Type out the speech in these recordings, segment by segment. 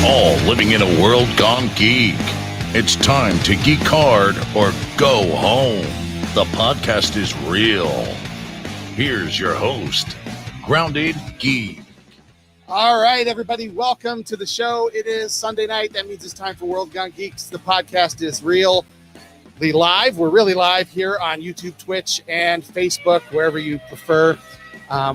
all living in a world gone geek. It's time to geek hard or go home. The podcast is real. Here's your host, Grounded Geek. All right, everybody, welcome to the show. It is Sunday night. That means it's time for World Gone Geeks. The podcast is RealLY live. We're really live here on YouTube, Twitch, and Facebook, wherever you prefer.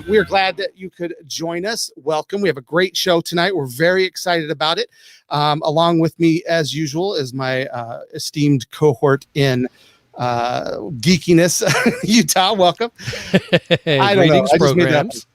We are glad that you could join us. Welcome. We have a great show tonight. We're very excited about it. Along with me, as usual, is my esteemed cohort in geekiness, Utah. Welcome. Hey, greetings, programs.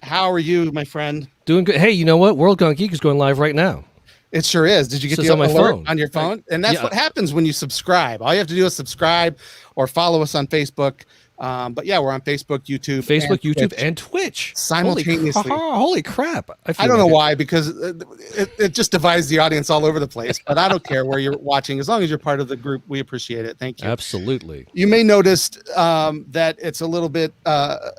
How are you, my friend? Doing good. Hey, you know what? World Gone Geek is going live right now. It sure is. Did you get the on my alert phone on your phone? And that's what happens when you subscribe. All you have to do is subscribe or follow us on Facebook. But yeah, we're on Facebook, YouTube, and Twitch simultaneously. Holy crap! I don't know why, because it just divides the audience all over the place. But I don't care where you're watching, as long as you're part of the group. We appreciate it. Thank you. Absolutely. You may notice that it's a little bit a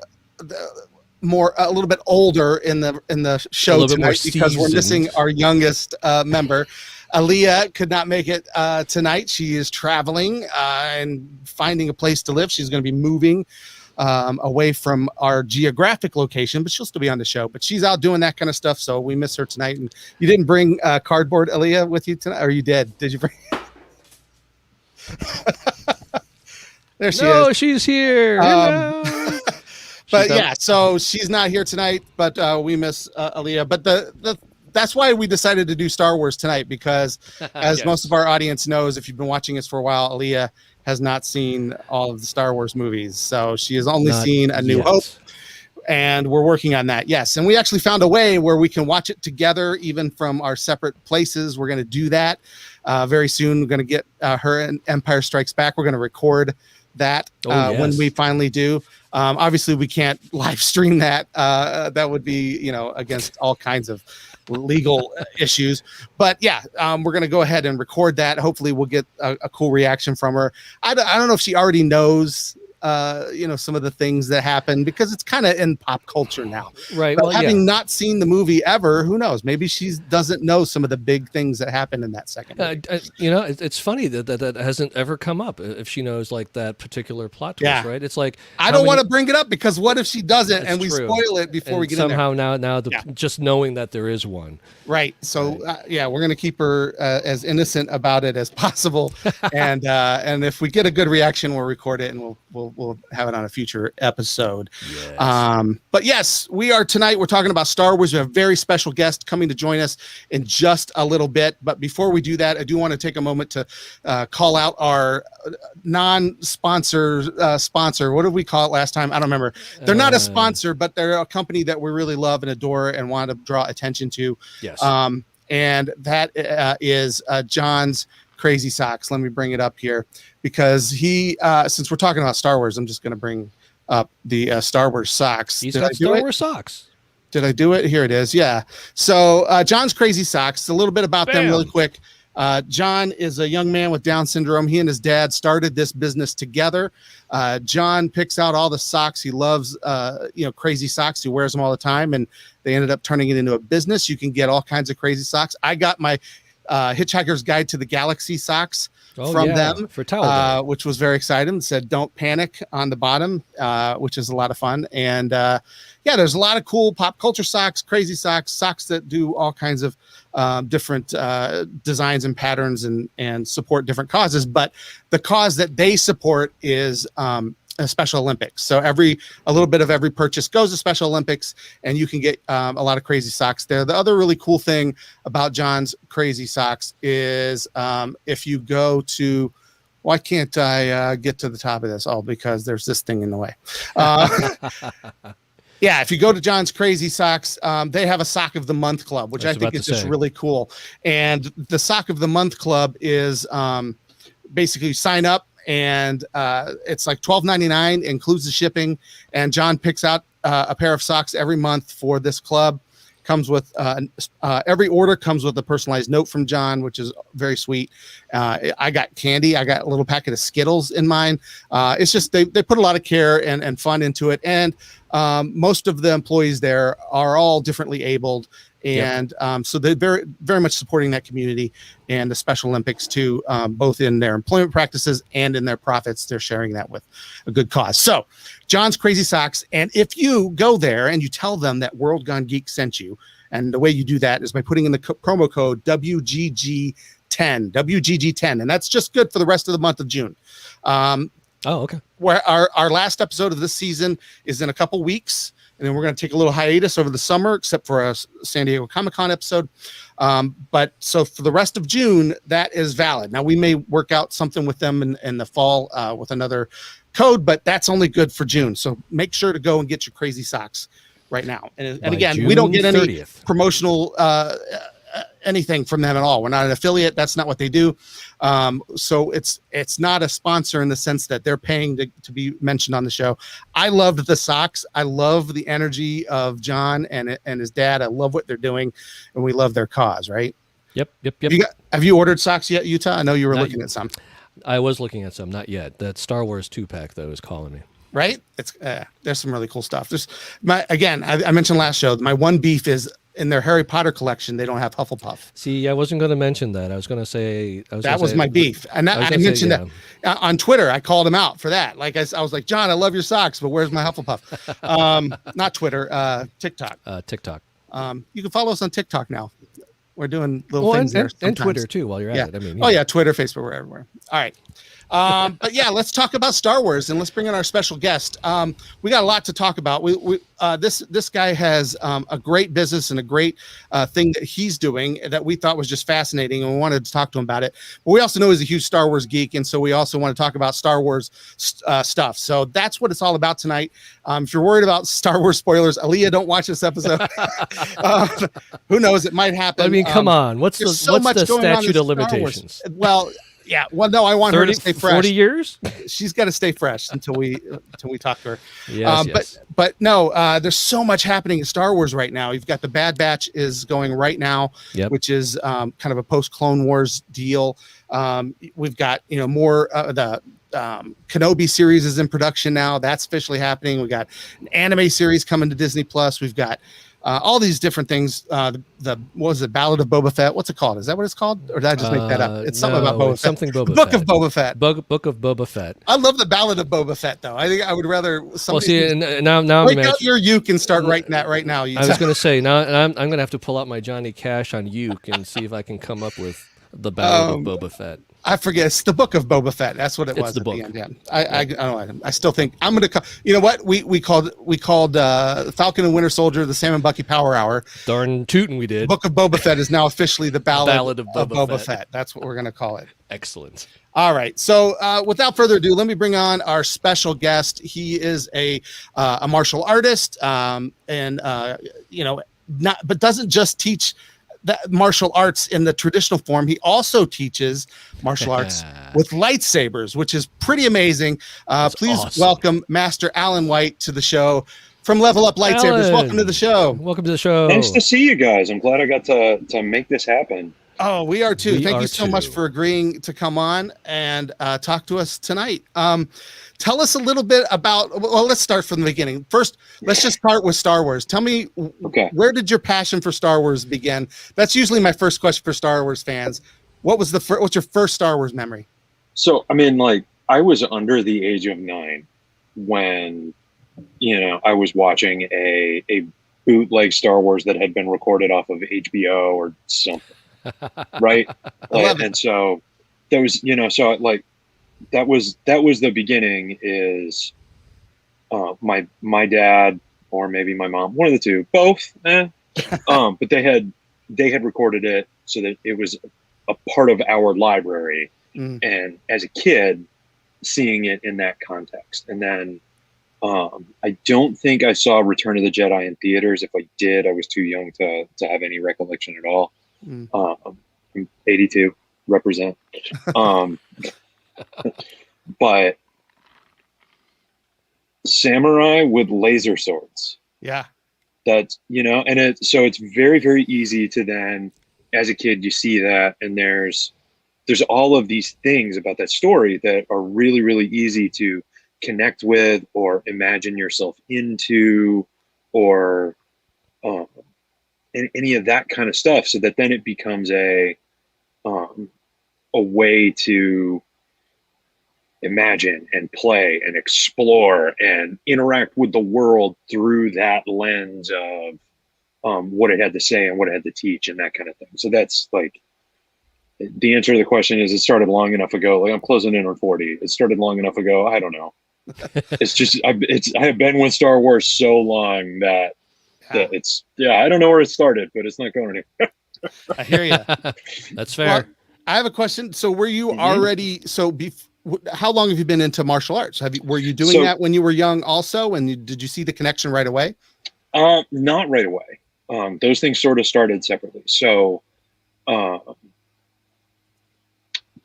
little bit older in the show tonight because we're missing our youngest member. Aaliyah could not make it tonight. She is traveling and finding a place to live. She's going to be moving away from our geographic location, but she'll still be on the show. But she's out doing that kind of stuff, so we miss her tonight. And you didn't bring cardboard, Aaliyah, with you tonight, or you did? Did you bring? There she is. No, she's here. But yeah, so she's not here tonight, but we miss Aaliyah. But that's why we decided to do Star Wars tonight, because as most of our audience knows, if you've been watching us for a while, Aaliyah has not seen all of the Star Wars movies. So she has only seen A New Hope, and we're working on that. Yes. And we actually found a way where we can watch it together, even from our separate places. We're going to do that very soon. We're going to get her in Empire Strikes Back. We're going to record that when we finally do. Obviously we can't live stream that. That would be, against all kinds of legal issues, but yeah, we're going to go ahead and record that. Hopefully we'll get a cool reaction from her. I don't know if she already knows some of the things that happen, because it's kind of in pop culture now, right? But having not seen the movie ever, who knows? Maybe she doesn't know some of the big things that happen in that second movie. It's funny that hasn't ever come up, if she knows like that particular plot twist, right? It's like, I don't want to bring it up, because what if she doesn't and we spoil it before we get in there? Somehow just knowing that there is one, right? So we're going to keep her as innocent about it as possible, and if we get a good reaction, we'll record it and we'll have it on a future episode. Yes. But yes, we are tonight. We're talking about Star Wars. We have a very special guest coming to join us in just a little bit. But before we do that, I do want to take a moment to call out our non-sponsor sponsor. What did we call it last time? I don't remember. They're not a sponsor, but they're a company that we really love and adore and want to draw attention to. Yes. And that is John's Crazy Socks. Let me bring it up here, because he since we're talking about Star Wars, I'm just going to bring up the Star Wars socks. He's got Star Wars socks. Did I do it? Here it is. Yeah. So John's Crazy Socks. A little bit about them really quick. John is a young man with Down syndrome. He and his dad started this business together. John picks out all the socks. He loves, crazy socks. He wears them all the time, and they ended up turning it into a business. You can get all kinds of crazy socks. I got my Hitchhiker's Guide to the Galaxy socks from them for Tower Day, which was very exciting. It said "Don't Panic" on the bottom, which is a lot of fun. And there's a lot of cool pop culture socks, crazy socks that do all kinds of different designs and patterns and support different causes. But the cause that they support is Special Olympics. So a little bit of every purchase goes to Special Olympics, and you can get a lot of crazy socks there. The other really cool thing about John's Crazy Socks is if you go to, why can't I get to the top of this? Because there's this thing in the way. If you go to John's Crazy Socks, they have a Sock of the Month Club, which I think is just really cool. And the Sock of the Month Club is basically sign up, and it's like $12.99, includes the shipping. And John picks out a pair of socks every month for this club. Comes with every order comes with a personalized note from John, which is very sweet. I got candy. I got a little packet of Skittles in mine. It's just they put a lot of care and fun into it. And most of the employees there are all differently abled, And so they're very, very much supporting that community and the Special Olympics too, both in their employment practices and in their profits. They're sharing that with a good cause. So John's Crazy Socks. And if you go there and you tell them that World Gone Geek sent you, and the way you do that is by putting in the promo code WGG10, and that's just good for the rest of the month of June. Okay. Where our last episode of this season is in a couple weeks, and then we're going to take a little hiatus over the summer, except for a San Diego Comic-Con episode. But so for the rest of June, that is valid. Now we may work out something with them in the fall with another code, but that's only good for June. So make sure to go and get your Crazy Socks right now. And again, June we don't get any 30th. promotional anything from them at all. We're not an affiliate. That's not what they do. So it's not a sponsor in the sense that they're paying to be mentioned on the show. I loved the socks. I love the energy of John and his dad. I love what they're doing, and we love their cause, right? Yep. Have you ordered socks yet, Utah? I know you were looking at some. I was looking at some, not yet. That Star Wars 2-pack, though, is calling me. Right? It's there's some really cool stuff. I mentioned last show, my one beef is in their Harry Potter collection, they don't have Hufflepuff. See, I wasn't going to mention that. I was going to say that was my beef, and I mentioned that on Twitter. I called him out for that. Like I was like, John, I love your socks, but where's my Hufflepuff? Not Twitter, TikTok. TikTok. You can follow us on TikTok now. We're doing little things there and Twitter too. While you're at it, I mean, Twitter, Facebook, we're everywhere. All right. But yeah, let's talk about Star Wars and let's bring in our special guest. We got a lot to talk about. This guy has a great business and a great thing that he's doing that we thought was just fascinating, and we wanted to talk to him about it. But we also know he's a huge Star Wars geek, and so we also want to talk about Star Wars stuff. So that's what it's all about tonight. If you're worried about Star Wars spoilers, Aaliyah, don't watch this episode. Who knows? It might happen. I mean, come on. What's the statute of limitations? Well, yeah. Well, no, I want 30, her to stay fresh. 40 years? She's got to stay fresh until we talk to her. Yes. But no, there's so much happening in Star Wars right now. You've got the Bad Batch is going right now, which is kind of a post-Clone Wars deal. We've got more the Kenobi series is in production now. That's officially happening. We got an anime series coming to Disney Plus. We've got all these different things. What was it? Ballad of Boba Fett. What's it called? Is that what it's called? Or did I just make that up? It's something about Boba Fett. Something Boba Fett. Book of Boba Fett. Book of Boba Fett. I love the Ballad of Boba Fett, though. I think I would rather now break out your uke and start writing that right now. I was going to say, now I'm going to have to pull out my Johnny Cash on uke and see if I can come up with the Ballad of Boba Fett. I forget. It's the Book of Boba Fett. That's what it was. The book. At the end. Yeah. I still think I'm going to call. You know what? We called Falcon and Winter Soldier the Sam and Bucky Power Hour. Darn tootin' we did. Book of Boba Fett is now officially the Ballad of Boba Fett. Fett. That's what we're going to call it. Excellent. All right. So without further ado, let me bring on our special guest. He is a martial artist, but doesn't just teach that martial arts in the traditional form. He also teaches martial arts with lightsabers, which is pretty amazing. Please welcome Master Alan White to the show from Level Up Lightsabers. Alan, welcome to the show. Welcome to the show. Nice to see you guys. I'm glad I got to make this happen. Oh, we are too. Thank you so much for agreeing to come on and talk to us tonight. Tell us a little bit about, let's start from the beginning. First, let's just start with Star Wars. Tell me, where did your passion for Star Wars begin? That's usually my first question for Star Wars fans. What's your first Star Wars memory? So, I mean, I was under the age of 9 when, I was watching a bootleg Star Wars that had been recorded off of HBO or something. Right. And so there was, that was the beginning is my dad or maybe my mom, one of the two, both. But they had recorded it so that it was a part of our library. And as a kid, seeing it in that context. And then I don't think I saw Return of the Jedi in theaters. If I did, I was too young to have any recollection at all. I'm 82, represent. But samurai with laser swords. Yeah. That's, and so it's very, very easy to then, as a kid, you see that, and there's all of these things about that story that are really, really easy to connect with or imagine yourself into, or any of that kind of stuff, so that then it becomes a way to imagine and play and explore and interact with the world through that lens of what it had to say and what it had to teach and that kind of thing. So that's like, the answer to the question is, it started long enough ago. Like, I'm closing in on 40. It started long enough ago. I don't know. It's just, I have been with Star Wars so long that I don't know where it started, but it's not going anywhere. I hear you. That's fair. Well, I have a question. So were you already, how long have you been into martial arts? Were you doing that when you were young also? And did you see the connection right away? Not right away. Those things sort of started separately. So,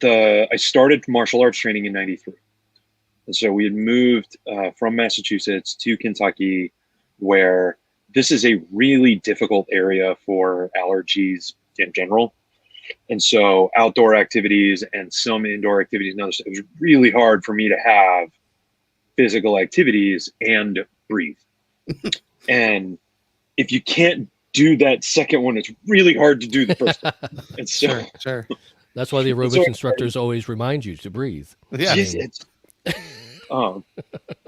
I started martial arts training in '93. And so we had moved from Massachusetts to Kentucky, where this is a really difficult area for allergies in general. And so outdoor activities and some indoor activities and other stuff, it was really hard for me to have physical activities and breathe. And if you can't do that second one, it's really hard to do the first one. And so, sure. That's why the aerobics instructors always remind you to breathe. Yeah.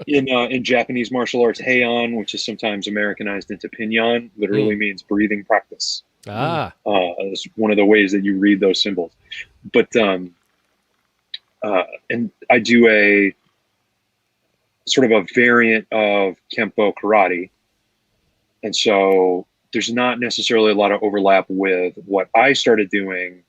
In Japanese martial arts, heian, which is sometimes Americanized into pinyin, literally means breathing practice. It's one of the ways that you read those symbols. But and I do a sort of a variant of Kempo karate, and so there's not necessarily a lot of overlap with what I started doing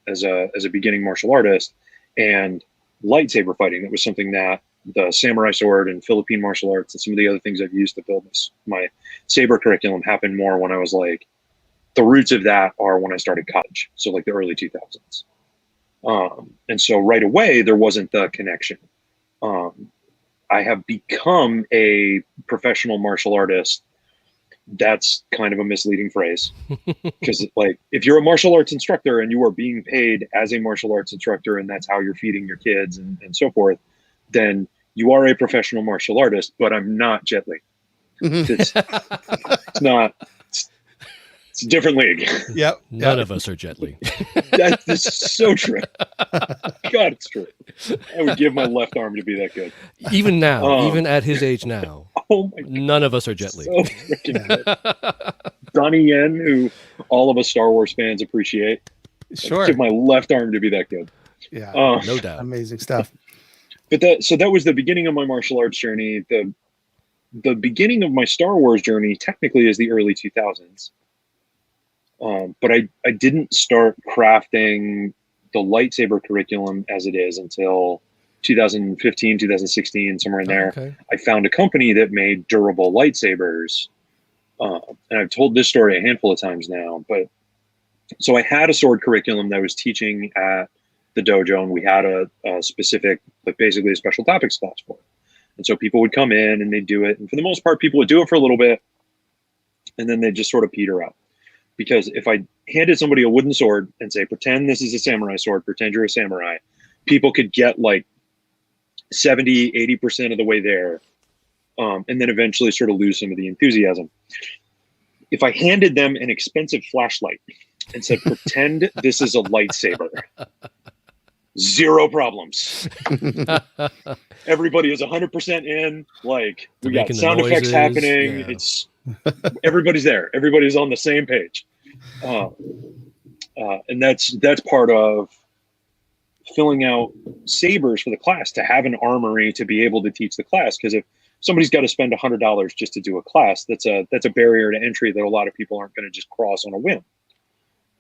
as a beginning martial artist and lightsaber fighting. That was something that the samurai sword and Philippine martial arts and some of the other things I've used to build my saber curriculum happened more when I was like, the roots of that are when I started college. So like the early 2000s. And so right away, there wasn't the connection. I have become a professional martial artist. That's kind of a misleading phrase, because like, if you're a martial arts instructor and you are being paid as a martial arts instructor and that's how you're feeding your kids and so forth, then you are a professional martial artist. But I'm not Jet Li. It's not. It's a different league. Yep. None of us are Jet Li. That's so true. God, it's true. I would give my left arm to be that good. Even now, even at his age now, oh my God, none of us are Jet Li. So freaking good. Donnie Yen, who all of us Star Wars fans appreciate. Sure. I'd give my left arm to be that good. Yeah. No doubt. Amazing stuff. But that was the beginning of my martial arts journey. The beginning of my Star Wars journey technically is the early 2000s. But I didn't start crafting the lightsaber curriculum as it is until 2015, 2016, somewhere in there. Okay. I found a company that made durable lightsabers. And I've told this story a handful of times now, but so I had a sword curriculum that I was teaching at the dojo, and we had a specific, like basically a special topics class for it. And so people would come in and they'd do it. And for the most part, people would do it for a little bit and then they'd just sort of peter out. Because if I handed somebody a wooden sword and say, pretend this is a samurai sword, pretend you're a samurai, people could get like 70, 80% of the way there. And then eventually sort of lose some of the enthusiasm. If I handed them an expensive flashlight and said, pretend this is a lightsaber, zero problems. Everybody is 100% in. Like, we got sound effects happening. Yeah. It's everybody's there. Everybody's on the same page. And that's part of filling out sabers for the class, to have an armory to be able to teach the class. Because if somebody's got to spend $100 just to do a class, that's a barrier to entry that a lot of people aren't going to just cross on a whim.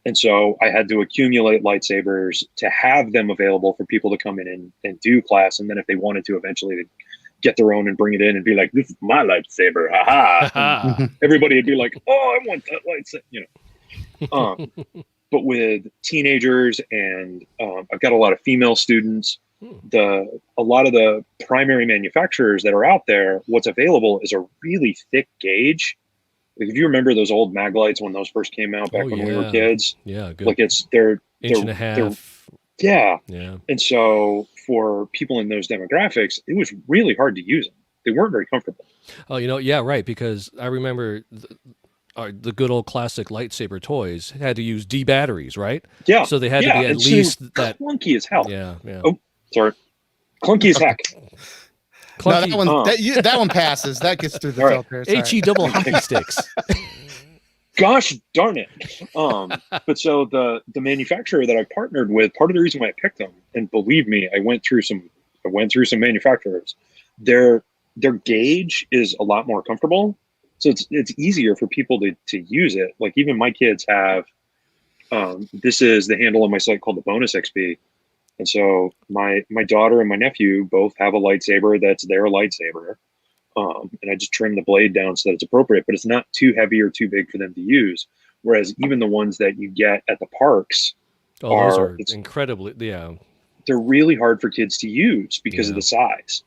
And so I had to accumulate lightsabers to have them available for people to come in and do class. And then if they wanted to, eventually they'd get their own and bring it in and be like, this is my lightsaber. Ha ha. Everybody would be like, oh, I want that lightsaber, you know. But with teenagers and I've got a lot of female students, a lot of the primary manufacturers that are out there, what's available is a really thick gauge. Like, if you remember those old mag lights when those first came out back when we were kids, good. Like they're inch and a half. Yeah. Yeah. And so for people in those demographics, it was really hard to use them. They weren't very comfortable. Oh, yeah, right. Because I remember the good old classic lightsaber toys had to use D batteries, right? Yeah. So they had to be at least that clunky as hell. Yeah. Oh, sorry. Clunky as heck. Clunky. No, that one passes. That gets through the filter. HE double hockey sticks. Gosh darn it. But so the manufacturer that I partnered with, part of the reason why I picked them, and believe me, I went through some manufacturers, their gauge is a lot more comfortable. So it's easier for people to use it. Like even my kids have, this is the handle on my site called the Bonus XP. And so my daughter and my nephew both have a lightsaber that's their lightsaber. And I just trim the blade down so that it's appropriate, but it's not too heavy or too big for them to use. Whereas even the ones that you get at the parks those are incredibly, they're really hard for kids to use because of the size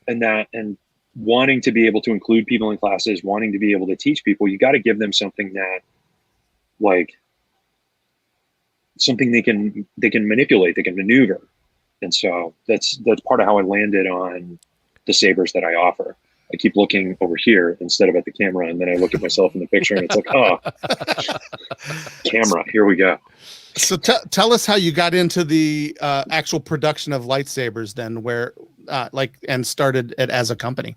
and wanting to be able to include people in classes, wanting to be able to teach people, you got to give them something that something they can manipulate, they can maneuver. And so that's part of how I landed on the sabers that I offer. I keep looking over here instead of at the camera, and then I look at myself in the picture, and it's like, oh, camera, here we go. So tell us how you got into the actual production of lightsabers, then, where and started it as a company.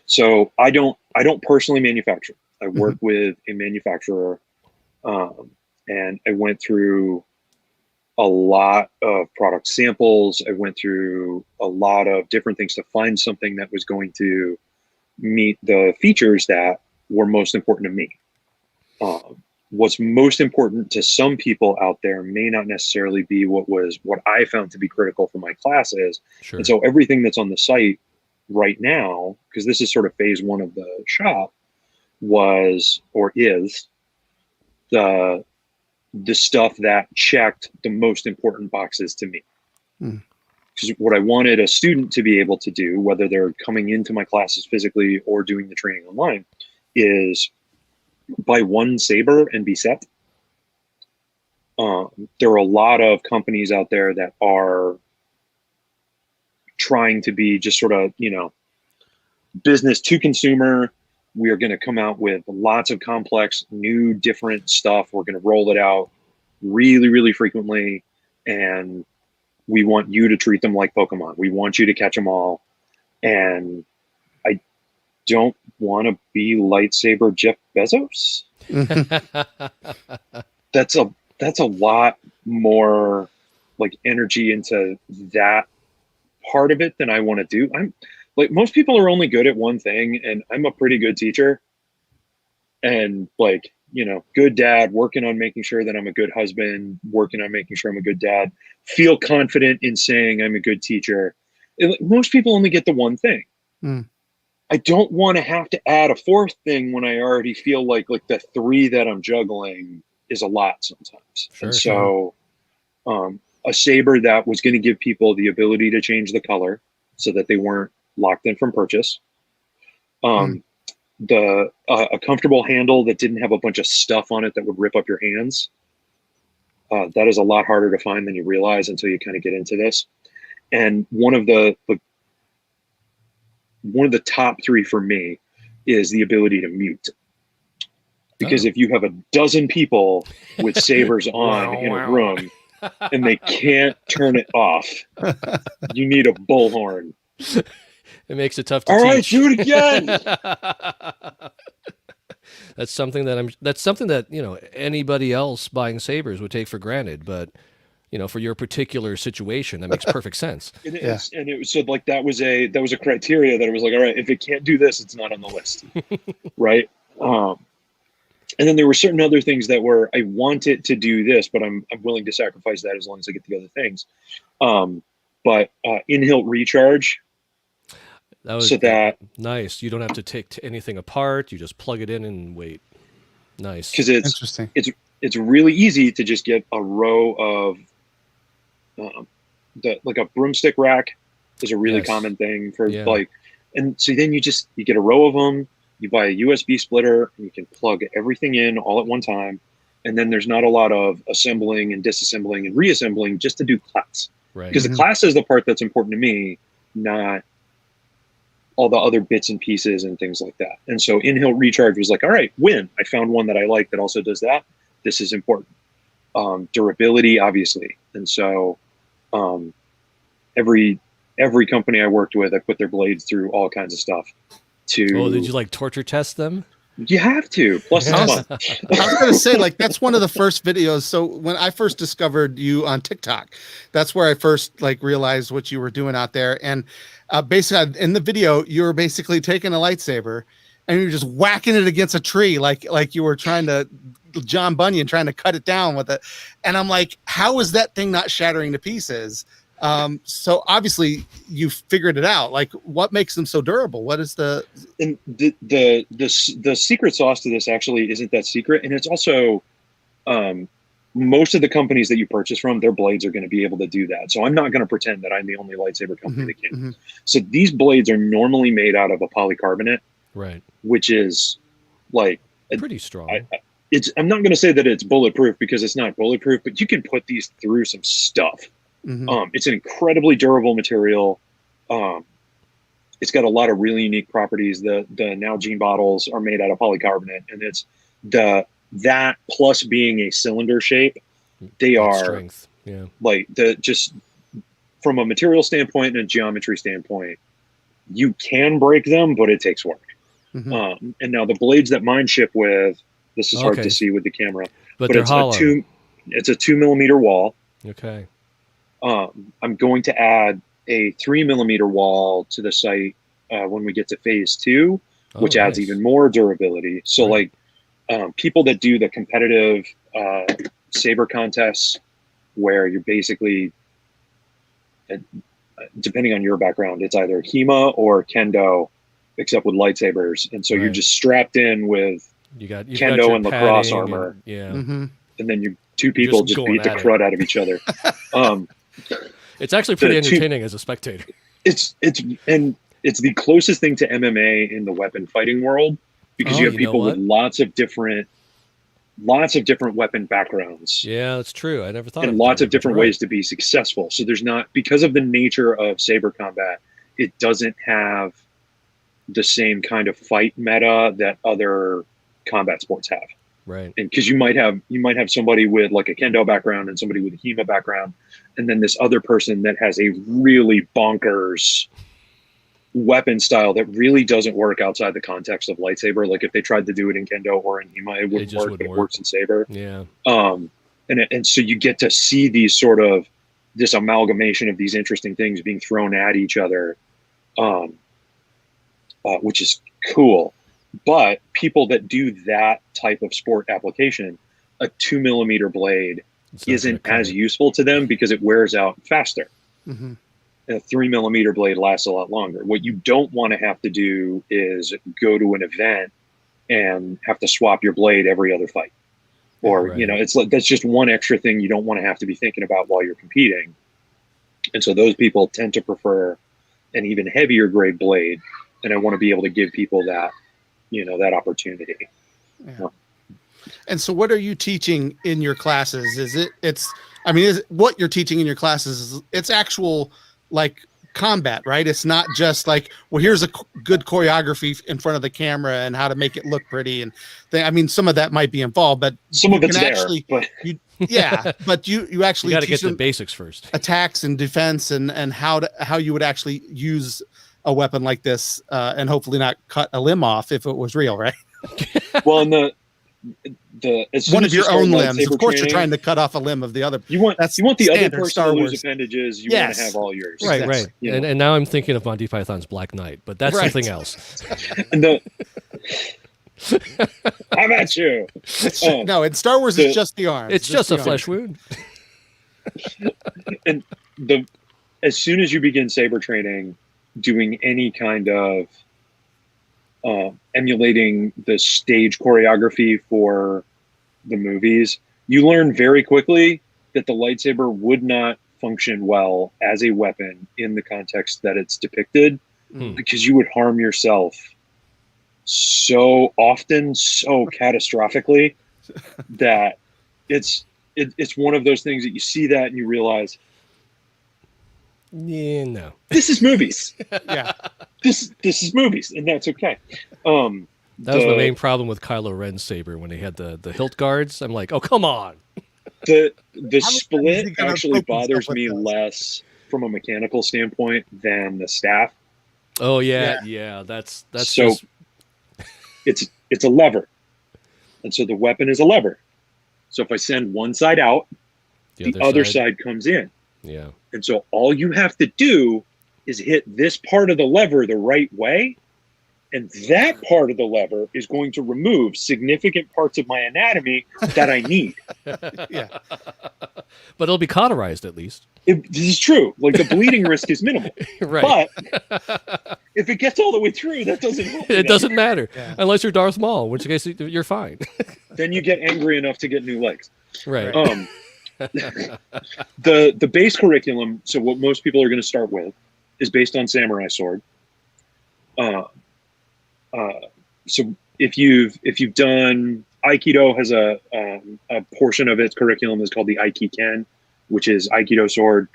So I don't personally manufacture. I work with a manufacturer, and I went through a lot of product samples. I went through a lot of different things to find something that was going to meet the features that were most important to me. What's most important to some people out there may not necessarily be what I found to be critical for my classes. Sure. And so everything that's on the site right now, because this is sort of phase one of the shop, is the stuff that checked the most important boxes to me. Because what I wanted a student to be able to do, whether they're coming into my classes physically or doing the training online, is buy one saber and be set. There are a lot of companies out there that are trying to be just sort of, business to consumer. We are going to come out with lots of complex, new, different stuff. We're going to roll it out really, really frequently. And we want you to treat them like Pokemon. We want you to catch them all. And I don't want to be lightsaber Jeff Bezos. That's a lot more like energy into that part of it than I want to do. I'm like, most people are only good at one thing, and I'm a pretty good teacher and good dad, working on making sure that I'm a good husband, working on making sure I'm a good dad, feel confident in saying I'm a good teacher. Most people only get the one thing. I don't want to have to add a fourth thing when I already feel like the three that I'm juggling is a lot sometimes. Sure, and so a saber that was going to give people the ability to change the color so that they weren't locked in from purchase. A comfortable handle that didn't have a bunch of stuff on it that would rip up your hands. That is a lot harder to find than you realize until you kind of get into this. And one of the top three for me is the ability to mute. Because if you have a dozen people with sabers on in a room and they can't turn it off, you need a bullhorn. It makes it tough to teach. All right, do it again. That's something that anybody else buying sabers would take for granted, but for your particular situation, that makes perfect sense. And it was so that was a criteria that it was like, all right, if it can't do this, it's not on the list, right? And then there were certain other things that were, I want it to do this, but I'm willing to sacrifice that as long as I get the other things. But in-hilt recharge. Nice. You don't have to take anything apart. You just plug it in and wait. Nice. Because interesting. It's really easy to just get a row of a broomstick rack is a really common thing for and so then you get a row of them. You buy a USB splitter and you can plug everything in all at one time. And then there's not a lot of assembling and disassembling and reassembling just to do class. Right. Because the class is the part that's important to me, not all the other bits and pieces and things like that. And so in-hilt recharge was like, all right, win. I found one that I like that also does that. This is important. Durability, obviously. And so every company I worked with, I put their blades through all kinds of stuff Oh, did you like torture test them? You have to. Plus, it's fun. I was going to say, like, that's one of the first videos. So when I first discovered you on TikTok, that's where I first like realized what you were doing out there. And basically, in the video, you were basically taking a lightsaber and you're just whacking it against a tree, like you were trying to John Bunyan, trying to cut it down with it. And I'm like, how is that thing not shattering to pieces? So obviously you figured it out. Like, what makes them so durable? What is the secret sauce to this actually isn't that secret. And it's also, most of the companies that you purchase from, their blades are going to be able to do that. So I'm not going to pretend that I'm the only lightsaber company that can. So these blades are normally made out of a polycarbonate, right? Which is like pretty strong. I'm not going to say that it's bulletproof because it's not bulletproof, but you can put these through some stuff. It's an incredibly durable material. It's got a lot of really unique properties. The Nalgene bottles are made out of polycarbonate, and it's that plus being a cylinder shape, they are strength. Yeah, like just from a material standpoint and a geometry standpoint, you can break them, but it takes work. And now the blades that mine ship with, this is hard to see with the camera, but it's hollow. It's a 2 millimeter wall. Okay. I'm going to add a 3 millimeter wall to the site when we get to phase 2, which adds even more durability. So like people that do the competitive saber contests where you're basically, depending on your background, it's either HEMA or Kendo, except with lightsabers. And so you're just strapped in with you've Kendo and lacrosse armor. And then you two people just beat the crud out of each other. It's actually pretty entertaining as a spectator. It's the closest thing to MMA in the weapon fighting world, because you have people with lots of different weapon backgrounds. Yeah, that's true. I never thought. And lots of different ways to be successful. So there's not, because of the nature of saber combat, it doesn't have the same kind of fight meta that other combat sports have. Right. And because you might have somebody with like a Kendo background and somebody with a HEMA background, and then this other person that has a really bonkers weapon style that really doesn't work outside the context of lightsaber. Like if they tried to do it in Kendo or in HEMA, it wouldn't work, but it works in saber. Yeah. And so you get to see these sort of this amalgamation of these interesting things being thrown at each other, which is cool. But people that do that type of sport application, a 2 millimeter blade isn't as useful to them because it wears out faster. And a 3 millimeter blade lasts a lot longer. What you don't want to have to do is go to an event and have to swap your blade every other fight. Or, it's like, that's just one extra thing you don't want to have to be thinking about while you're competing. And so those people tend to prefer an even heavier grade blade. And I want to be able to give people that, that opportunity. Yeah. And so what are you teaching in your classes? What you're teaching in your classes, it's actual like combat, right? It's not just like, well, here's a good choreography in front of the camera and how to make it look pretty. And some of that might be involved, but some of it's actually, but you actually got to teach get the basics first. Attacks and defense and how you would actually use a weapon like this and hopefully not cut a limb off if it was real, right? Well, and one of your own limbs. Of course, you're trying to cut off a limb of the other. You want the other person Star to Wars. lose appendages. You want to have all yours. Right. And now I'm thinking of Monty Python's Black Knight, but that's something else. How about you? No, in Star Wars, it's just the arm. It's just a flesh wound. And as soon as you begin saber training, doing any kind of emulating the stage choreography for the movies, you learn very quickly that the lightsaber would not function well as a weapon in the context that it's depicted, because you would harm yourself so often, so catastrophically, that it's one of those things that you see that and you realize, no, this is movies. Yeah. this is movies, and that's okay. That was my main problem with Kylo Ren's saber when he had the hilt guards. I'm like, oh, come on. The split actually bothers me less from a mechanical standpoint than the staff. Oh yeah. That's so just... it's a lever, and so the weapon is a lever. So if I send one side out, the other side comes in. Yeah. And so all you have to do is hit this part of the lever the right way, and that part of the lever is going to remove significant parts of my anatomy that I need. Yeah. But it'll be cauterized at least. This is true. Like, the bleeding risk is minimal. Right. But if it gets all the way through, that doesn't help. It doesn't matter. Yeah. Unless you're Darth Maul, in which case you're fine. Then you get angry enough to get new legs. Right. The base curriculum, so what most people are going to start with, is based on Samurai Sword. So if you've done Aikido, has a portion of its curriculum is called the Aikiken, which is Aikido Sword,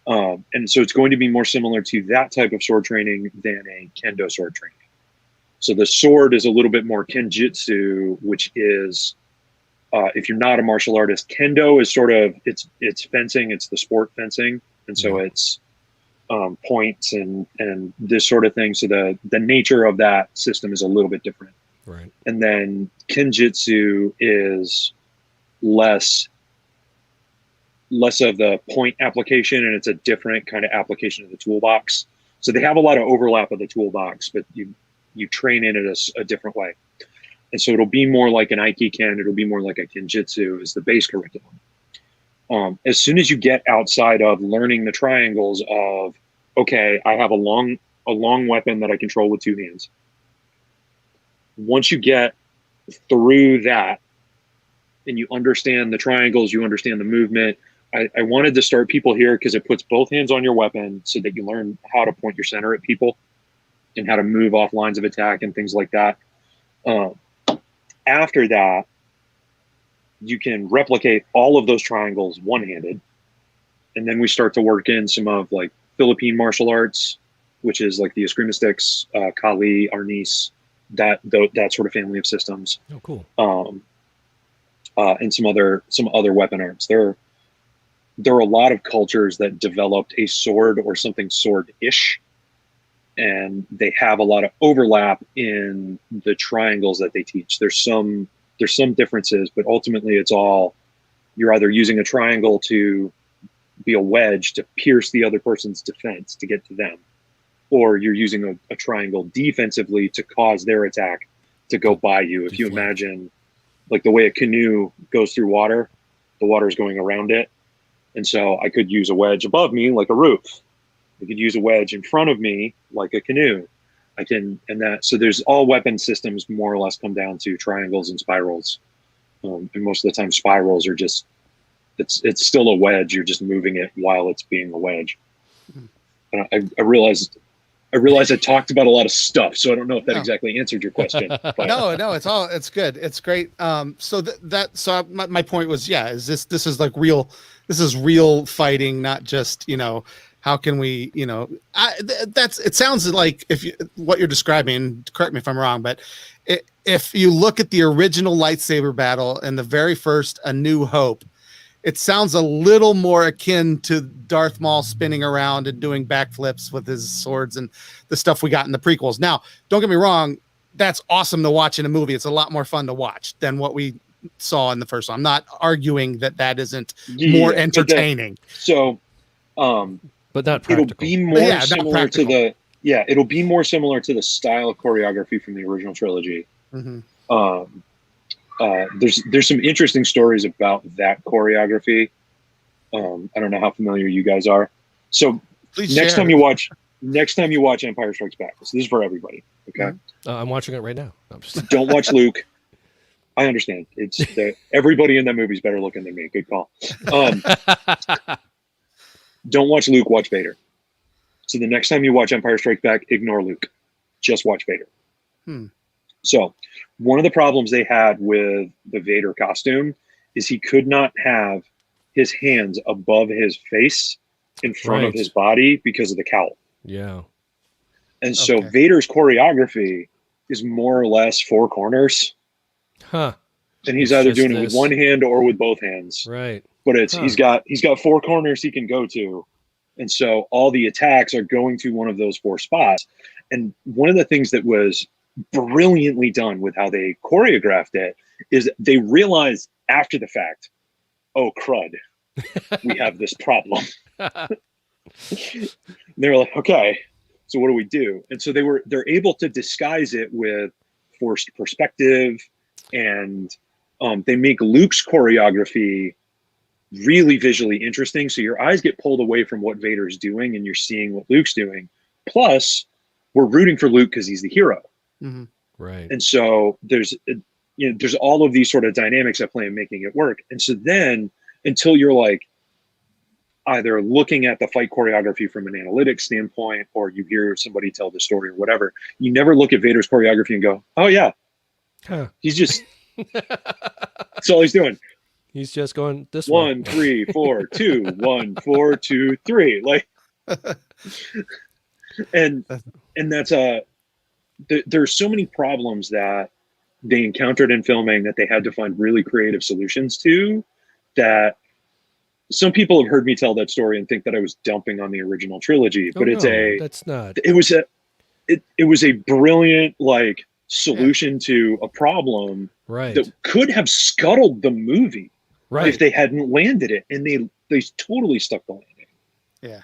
and so it's going to be more similar to that type of sword training than a Kendo sword training. So the sword is a little bit more Kenjutsu, which is if you're not a martial artist, Kendo is sort of it's fencing, it's the sport fencing, and so it's points and this sort of thing. So the nature of that system is a little bit different. Right. And then Kenjutsu is less of the point application, and it's a different kind of application of the toolbox. So they have a lot of overlap of the toolbox, but you train in it a different way. And so it'll be more like an Aikiken, it'll be more like a Kenjutsu is the base curriculum. As soon as you get outside of learning the triangles of, okay, I have a long weapon that I control with two hands. Once you get through that and you understand the triangles, you understand the movement. I wanted to start people here because it puts both hands on your weapon so that you learn how to point your center at people and how to move off lines of attack and things like that. After that, you can replicate all of those triangles one-handed. And then we start to work in some of like Philippine martial arts, which is like the eskrima sticks, Kali, Arnis, that sort of family of systems. Oh, cool. And some other weapon arts. There are a lot of cultures that developed a sword or something sword-ish, and they have a lot of overlap in the triangles that they teach. There's some differences, but ultimately it's all, you're either using a triangle to be a wedge to pierce the other person's defense to get to them, or you're using a triangle defensively to cause their attack to go by you. If you imagine like the way a canoe goes through water, the water is going around it. And so I could use a wedge above me like a roof. I could use a wedge in front of me like a canoe. So there's all weapon systems more or less come down to triangles and spirals. And most of the time spirals are just, it's still a wedge. You're just moving it while it's being a wedge. And I realized I talked about a lot of stuff, so I don't know if that exactly answered your question. But. No, it's good. It's great. So my point was, this is real fighting, not just, how can we, it sounds like what you're describing, correct me if I'm wrong, but if you look at the original lightsaber battle and the very first A New Hope, it sounds a little more akin to Darth Maul spinning around and doing backflips with his swords and the stuff we got in the prequels. Now, don't get me wrong, that's awesome to watch in a movie. It's a lot more fun to watch than what we saw in the first one. I'm not arguing that isn't more entertaining. But not practical. It'll be more similar to it'll be more similar to the style of choreography from the original trilogy. Mm-hmm. There's some interesting stories about that choreography. I don't know how familiar you guys are. So next time you watch Empire Strikes Back, so this is for everybody. Okay. I'm watching it right now. Don't watch Luke. I understand. It's everybody in that movie is better looking than me. Good call. Don't watch Luke, watch Vader. So the next time you watch Empire Strikes Back, ignore Luke. Just watch Vader. So one of the problems they had with the Vader costume is he could not have his hands above his face in front of his body because of the cowl. Yeah. And so Vader's choreography is more or less four corners. Huh. And he's either doing it with one hand or with both hands. Right. But he's got four corners he can go to. And so all the attacks are going to one of those four spots. And one of the things that was brilliantly done with how they choreographed it is they realized after the fact, oh crud, we have this problem. They were like, okay, so what do we do? And so they're able to disguise it with forced perspective, and they make Luke's choreography really visually interesting. So your eyes get pulled away from what Vader's doing and you're seeing what Luke's doing. Plus, we're rooting for Luke because he's the hero. Mm-hmm. Right. And so there's all of these sort of dynamics at play in making it work. And so then until you're like either looking at the fight choreography from an analytics standpoint, or you hear somebody tell the story or whatever, you never look at Vader's choreography and go, oh yeah, he's just, that's all he's doing. He's just going this 1, 3, 4, 2, 1, 4, 2, 3. Like, and that's there's so many problems that they encountered in filming that they had to find really creative solutions to, that some people have heard me tell that story and think that I was dumping on the original trilogy, but it was a brilliant like solution to a problem that could have scuttled the movie if they hadn't landed it, and they totally stuck the landing. Yeah.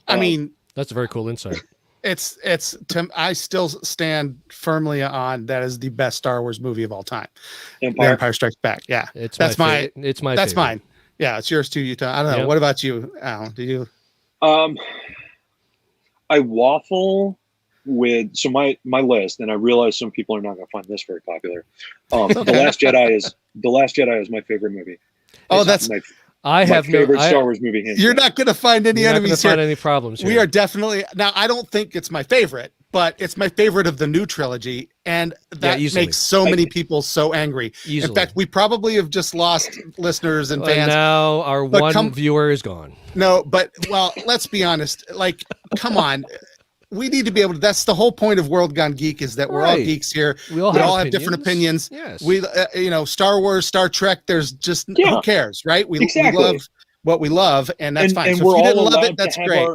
I mean, that's a very cool insight. I still stand firmly on that is the best Star Wars movie of all time. Empire Strikes Back. Yeah. That's mine. That's favorite. Mine. Yeah, it's yours too, Utah. I don't know. Yep. What about you, Al? Do you? I waffle with my list, and I realize some people are not going to find this very popular. The Last Jedi is my favorite movie. Oh, that's my favorite Star Wars movie. You're not going to find any enemies here. Find any problems here. We are definitely now. I don't think it's my favorite, but it's my favorite of the new trilogy, and that makes so many people so angry. Easily. In fact, we probably have just lost listeners and fans. Now our one viewer is gone. No, but let's be honest. Like, come on. We need to be able to. That's the whole point of World Gone Geek, is that we're all geeks here. We all have different opinions. Yes. We, Star Wars, Star Trek. There's just who cares, right? We love what we love, and that's fine. And so if you didn't love it, that's great.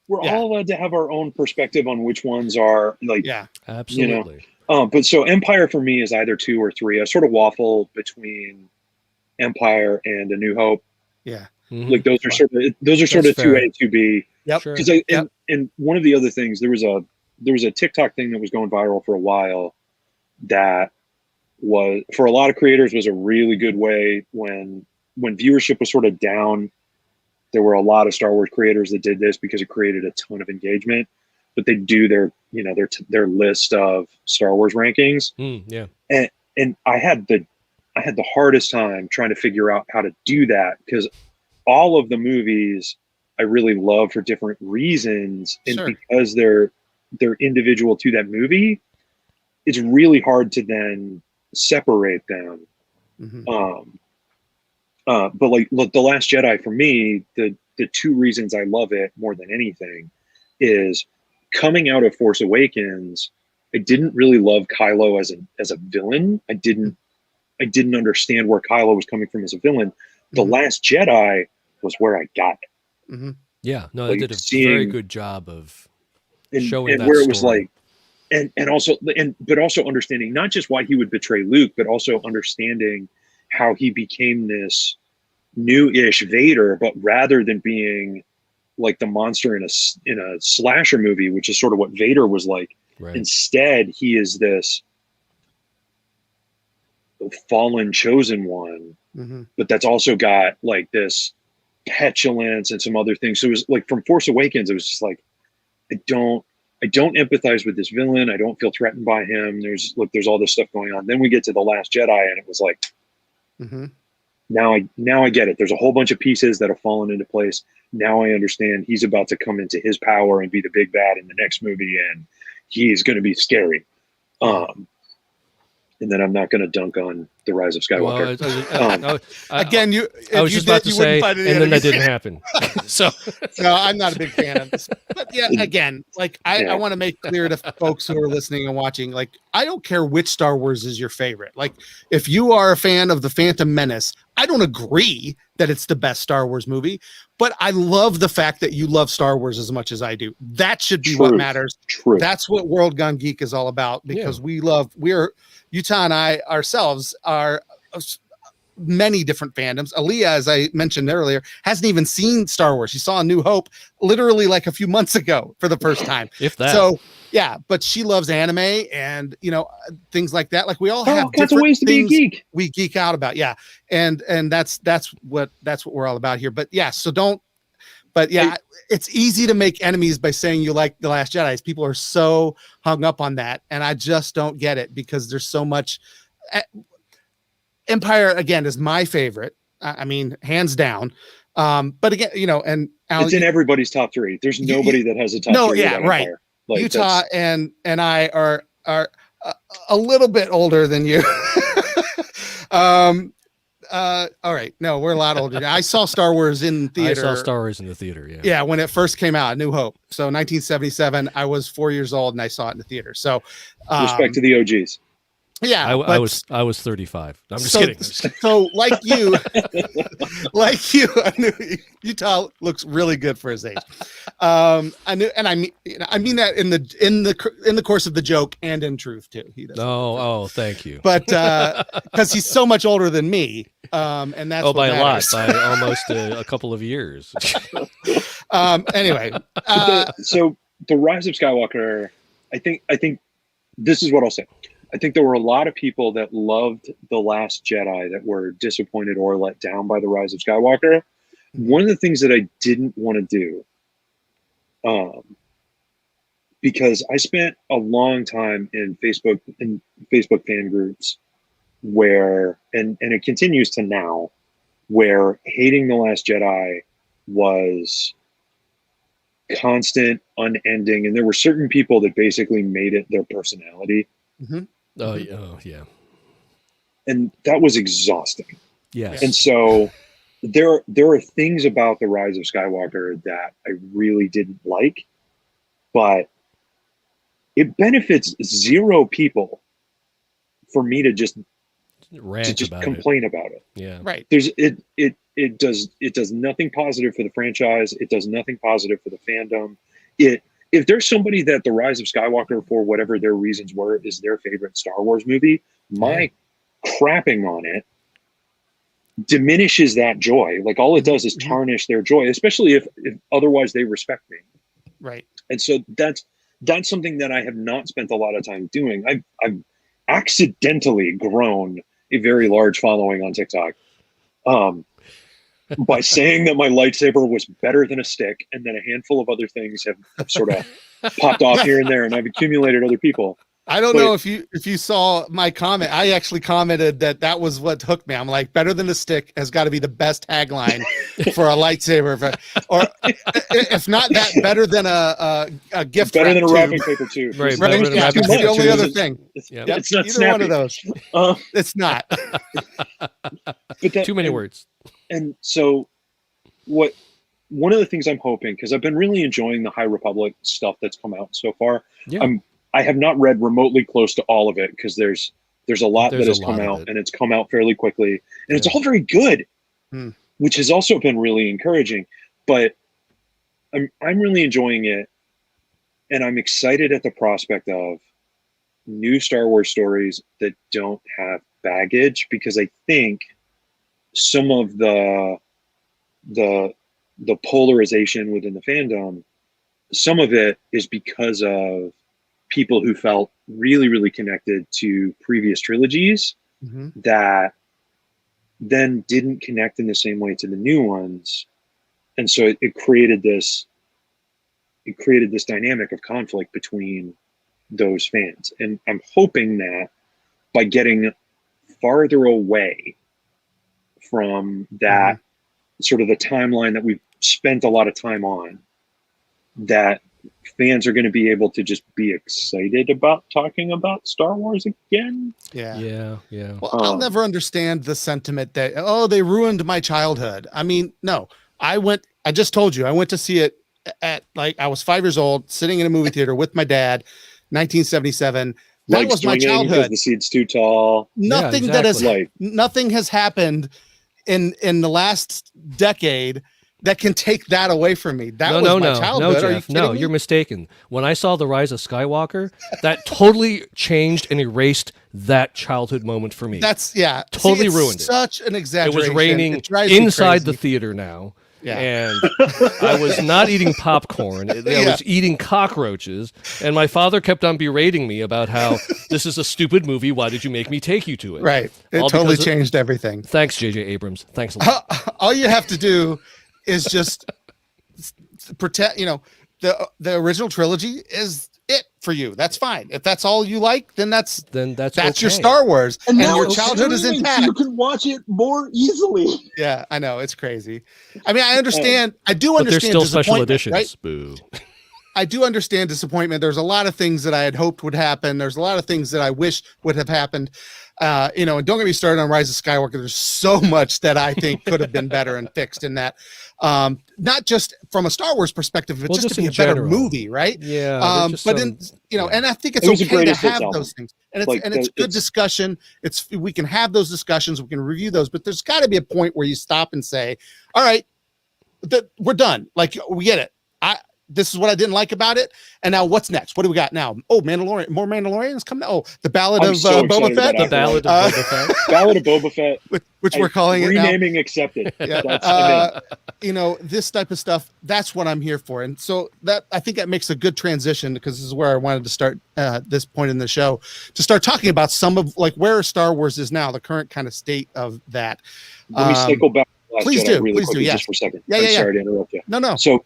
We're all allowed to have our own perspective on which ones are like. Yeah, absolutely. But so Empire for me is either 2 or 3. I sort of waffle between Empire and A New Hope. Yeah. Mm-hmm. Like those are sort of 2A, 2B. Yep. Because and one of the other things, there was a TikTok thing that was going viral for a while that was, for a lot of creators, was a really good way when viewership was sort of down. There were a lot of Star Wars creators that did this because it created a ton of engagement. But they do their list of Star Wars rankings. And I had the hardest time trying to figure out how to do that, because all of the movies I really love for different reasons, and because they're individual to that movie, it's really hard to then separate them. Mm-hmm. But like, look, The Last Jedi for me, the 2 reasons I love it more than anything is coming out of Force Awakens. I didn't really love Kylo as a villain. I didn't understand where Kylo was coming from as a villain. The Last Jedi was where I got it. Mm-hmm. Yeah, no, they did a very good job of showing and that where story. It was like, but also understanding not just why he would betray Luke, but also understanding how he became this new-ish Vader, but rather than being like the monster in a slasher movie, which is sort of what Vader was like. Right. Instead, he is this fallen chosen one, but that's also got like this petulance and some other things. So it was like from Force Awakens, it was just like, I don't empathize with this villain. I don't feel threatened by him. There's all this stuff going on. Then we get to The Last Jedi, and it was like, now I get it. There's a whole bunch of pieces that have fallen into place. Now I understand he's about to come into his power and be the big bad in the next movie, and he's going to be scary. And then I'm not going to dunk on The Rise of Skywalker. Again, I was just about to say, and then that didn't happen. So no, I'm not a big fan of this. But yeah, again, like I want to make clear to folks who are listening and watching, like I don't care which Star Wars is your favorite. Like if you are a fan of The Phantom Menace, I don't agree that it's the best Star Wars movie, but I love the fact that you love Star Wars as much as I do. That should be what matters. True. That's what World Gone Geek is all about, because we're Utah and I ourselves are many different fandoms. Aaliyah, as I mentioned earlier, hasn't even seen Star Wars. She saw A New Hope literally like a few months ago for the first time. If that. So yeah, but she loves anime and things like that. Like we all have different ways to be a geek. We geek out about, and that's what we're all about here. But yeah, so don't. But yeah, it's easy to make enemies by saying you like The Last Jedi. People are so hung up on that, and I just don't get it because there's so much. Empire again is my favorite. I mean, hands down. But again, and Alan, it's in everybody's top 3. There's nobody that has a top 3. Yeah, right. Like, Utah and I are a little bit older than you. All right. No, we're a lot older. I saw Star Wars in theater. I saw Star Wars in the theater. Yeah. Yeah. When it first came out, New Hope. So 1977, I was 4 years old and I saw it in the theater. So respect to the OGs. Yeah. I was 35. I'm just kidding. So like you, I knew Utah looks really good for his age. I mean that in the course of the joke and in truth too. Thank you. But because he's so much older than me, and that's by matters. a lot, by almost a couple of years. Anyway, so The Rise of Skywalker, I think this is what I'll say. I think there were a lot of people that loved The Last Jedi that were disappointed or let down by The Rise of Skywalker. One of the things that I didn't want to do, because I spent a long time in Facebook fan groups where, and it continues to now, where hating The Last Jedi was constant, unending, and there were certain people that basically made it their personality. Mm-hmm. Oh yeah. And that was exhausting. Yes. And so there are things about The Rise of Skywalker that I really didn't like, but it benefits 0 people for me to just complain about it. Yeah. Right. It does nothing positive for the franchise. It does nothing positive for the fandom. If there's somebody that The Rise of Skywalker, for whatever their reasons were, is their favorite Star Wars movie, my crapping on it diminishes that joy. Like all it does is tarnish their joy, especially if otherwise they respect me. Right. And so that's something that I have not spent a lot of time doing. I've accidentally grown a very large following on TikTok. By saying that my lightsaber was better than a stick, and then a handful of other things have sort of popped off here and there, and I've accumulated other people. I don't know if you saw my comment. I actually commented that was what hooked me. I'm like, better than a stick has got to be the best tagline for a lightsaber, or if not that, better than a gift. Better than a tube. wrapping paper too. Right. That's the only other thing. Yep. It's not either snappy. one of those. It's not. But too many words. And so one of the things I'm hoping, because I've been really enjoying the High Republic stuff that's come out so far. Yeah. I have not read remotely close to all of it, because there's a lot that has come out, and it's come out fairly quickly, and it's all very good, which has also been really encouraging. But I'm really enjoying it, and I'm excited at the prospect of new Star Wars stories that don't have baggage, because I think some of the polarization within the fandom, some of it is because of people who felt really, really connected to previous trilogies that then didn't connect in the same way to the new ones. And so it created this dynamic of conflict between those fans. And I'm hoping that by getting farther away from that sort of the timeline that we've spent a lot of time on, that fans are going to be able to just be excited about talking about Star Wars again. Yeah. Well, I'll never understand the sentiment that, oh, they ruined my childhood. I mean, no, I just told you, I went to see it at I was 5 years old, sitting in a movie theater with my dad, 1977. That was my childhood. The seat's too tall. Nothing nothing has happened in the last decade that can take that away from me. That was my childhood. No, Jeff, you're mistaken. When I saw The Rise of Skywalker, that totally changed and erased that childhood moment for me. Totally ruined it. Such an exaggeration. It was raining inside the theater now. Yeah. And I was not eating popcorn. I was eating cockroaches. And my father kept on berating me about how this is a stupid movie. Why did you make me take you to it? Right. It totally changed everything. Thanks, J.J. Abrams. Thanks a lot. All you have to do is just protect, the original trilogy is it for you. That's fine. If that's all you like, then that's okay. Your Star Wars, and your childhood is intact. You can watch it more easily. Yeah, I know, it's crazy. I mean, I understand. I do understand. But there's still special editions. Right? Boo. I do understand disappointment. There's a lot of things that I had hoped would happen. There's a lot of things that I wish would have happened. And don't get me started on Rise of Skywalker. There's so much that I think could have been better and fixed in that. Not just from a Star Wars perspective, but just to be a better movie, right? Yeah. And I think it's okay to have those things. And it's good discussion. We can have those discussions. We can review those, but there's got to be a point where you stop and say, all right, we're done. Like, we get it. This is what I didn't like about it. And now what's next? What do we got now? Oh, Mandalorian. More Mandalorians coming out. Oh, the Ballad of Boba Fett. The Ballad of Boba Fett. Ballad of Boba Fett. Which we're calling it now. Renaming accepted. Yeah. This type of stuff, that's what I'm here for. And so I think that makes a good transition, because this is where I wanted to start this point in the show, to start talking about some of where Star Wars is now, the current kind of state of that. Let me cycle back to Last please Jedi do. really Please quickly do. Yeah. just for a second. Yeah, I'm sorry to interrupt you. No. So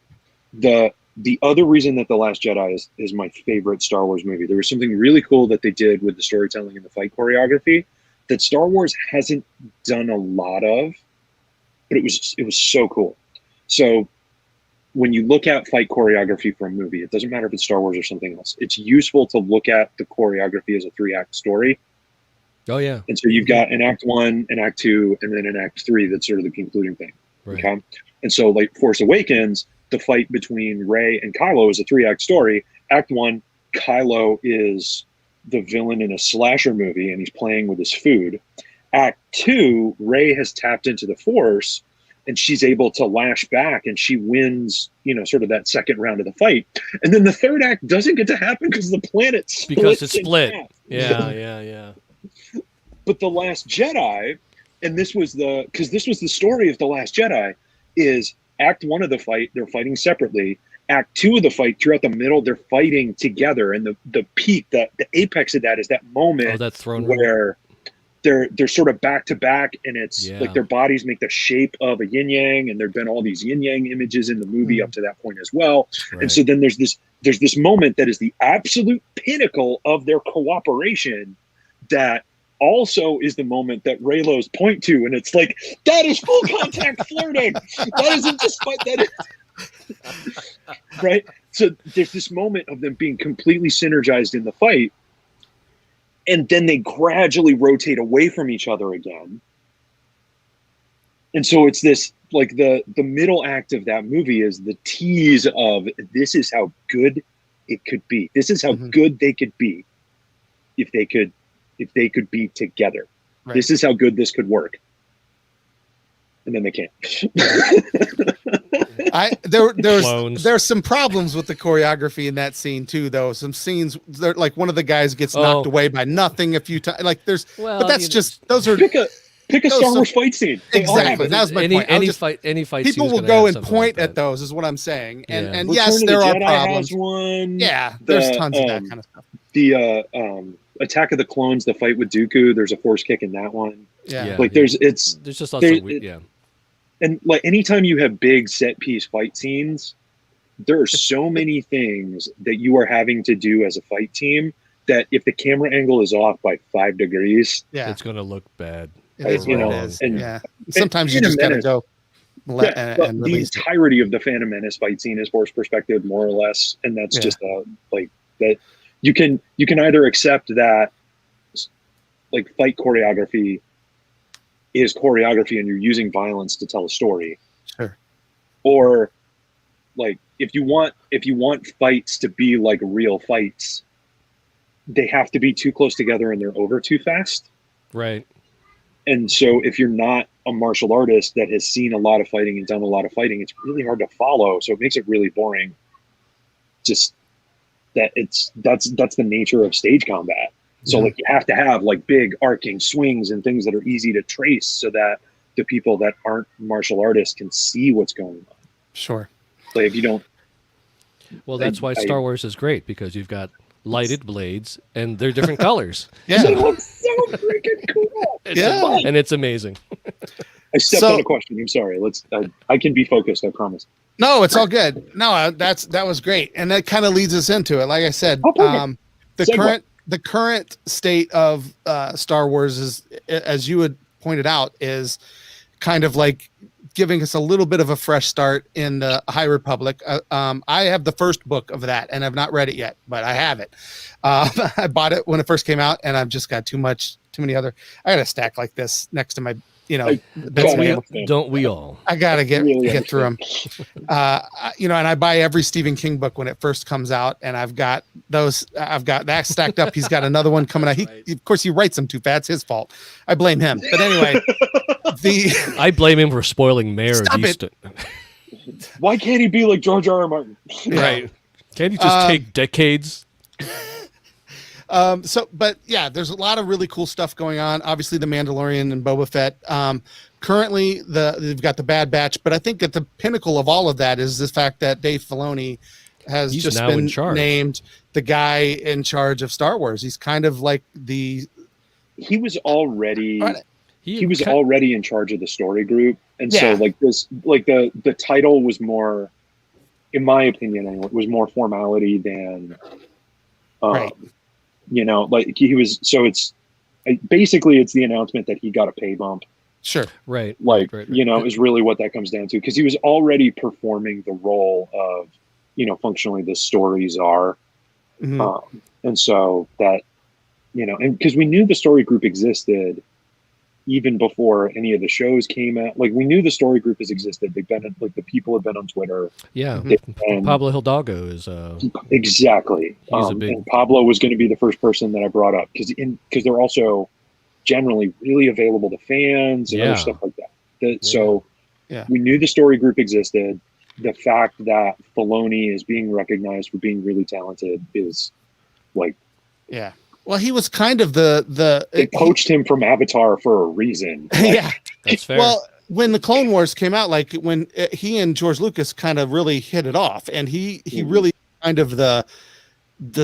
the other reason that The Last Jedi is my favorite Star Wars movie, there was something really cool that they did with the storytelling and the fight choreography that Star Wars hasn't done a lot of, but it was so cool. So when you look at fight choreography for a movie, it doesn't matter if it's Star Wars or something else. It's useful to look at the choreography as a 3-act story. Oh, yeah. And so you've got an Act 1, an Act 2, and then an Act 3 that's sort of the concluding thing. Right. Okay. And so, like Force Awakens, the fight between Rey and Kylo is a 3-act story. Act 1, Kylo is the villain in a slasher movie, and he's playing with his food. Act 2, Rey has tapped into the Force, and she's able to lash back, and she wins, sort of that second round of the fight. And then the third act doesn't get to happen because the planet splits. Because it's split. Yeah. But The Last Jedi, and this was the story of The Last Jedi, is Act 1 of the fight, they're fighting separately. Act 2 of the fight, throughout the middle, they're fighting together. And the peak, the apex of that is that moment that throne where they're sort of back to back, and it's like their bodies make the shape of a yin yang, and there've been all these yin yang images in the movie up to that point as well. Right. And so then there's this moment that is the absolute pinnacle of their cooperation, that also is the moment that Reylos point to, and it's like, that is full contact flirting. That isn't just that is right. So there's this moment of them being completely synergized in the fight, and then they gradually rotate away from each other again. And so it's this, like, the middle act of that movie is the tease of, this is how good it could be. This is how good they could be if they could be together. Right. This is how good this could work. And then they can't. There's some problems with the choreography in that scene too, though. Some scenes, like one of the guys gets knocked away by nothing a few times. Like but that's just, those are pick a Star Wars fight scene. Exactly. That was my point. Any fight. People will go and point at those, is what I'm saying. And yes, there are problems. There's tons of that kind of stuff. The Attack of the Clones, the fight with Dooku, there's a force kick in that one. There's just lots of And like, anytime you have big set piece fight scenes, there are so many things that you are having to do as a fight team that if the camera angle is off by 5 degrees, it's going to look bad. It is. And sometimes you just gotta go. and the entirety of the Phantom Menace fight scene is force perspective, more or less, and that's just like that. You can either accept that like fight choreography is choreography and you're using violence to tell a story, sure, or like if you want fights to be like real fights, they have to be too close together and they're over too fast. Right. And so if you're not a martial artist that has seen a lot of fighting and done a lot of fighting, it's really hard to follow. So it makes it really boring. Just that that's the nature of stage combat. So like you have to have like big arcing swings and things that are easy to trace so that the people that aren't martial artists can see what's going on. Sure. Like if you don't. Well, that's why Star Wars is great, because you've got lighted blades and they're different colors. Yeah. It looks so freaking cool. And it's amazing. I stepped on a question. I'm sorry. I can be focused. I promise. No, it's all good. No, that was great. And that kind of leads us into it. Like I said, the current state of Star Wars is, as you had pointed out, is kind of like giving us a little bit of a fresh start in the High Republic. I have the first book of that and I've not read it yet, but I have it. I bought it when it first came out and I've just got too many other, I got a stack like this next to my, don't we all? I got to get through them. And I buy every Stephen King book when it first comes out, and I've got that stacked up. He's got another one coming out. Of course, he writes them too fast. It's his fault. I blame him. But anyway, I blame him for spoiling Mare of Easton. Why can't he be like George R. R. Martin? Right. Can't he just take decades? But yeah, there's a lot of really cool stuff going on. Obviously, the Mandalorian and Boba Fett. Currently, they've got the Bad Batch, but I think at the pinnacle of all of that is the fact that Dave Filoni has just been named the guy in charge of Star Wars. He's kind of like he was already in charge of the story group, and so like this, like the title was more, in my opinion, anyway, it was more formality than. Right. Like he was, so it's basically it's the announcement that he got a pay bump. Sure. Right. Like, is really what that comes down to, because he was already performing the role of, functionally the stories are. Mm-hmm. And so that, and because we knew the story group existed even before any of the shows came out. Like we knew the story group has existed. They've been like the people have been on Twitter. Yeah. Pablo Hidalgo is exactly. And Pablo was going to be the first person that I brought up because they're also generally really available to fans and other stuff like that. So we knew the story group existed. The fact that Filoni is being recognized for being really talented is like, well, he was kind of they poached him from Avatar for a reason. Yeah, that's fair. Well, when the Clone Wars came out, like when he and George Lucas kind of really hit it off, and he really kind of the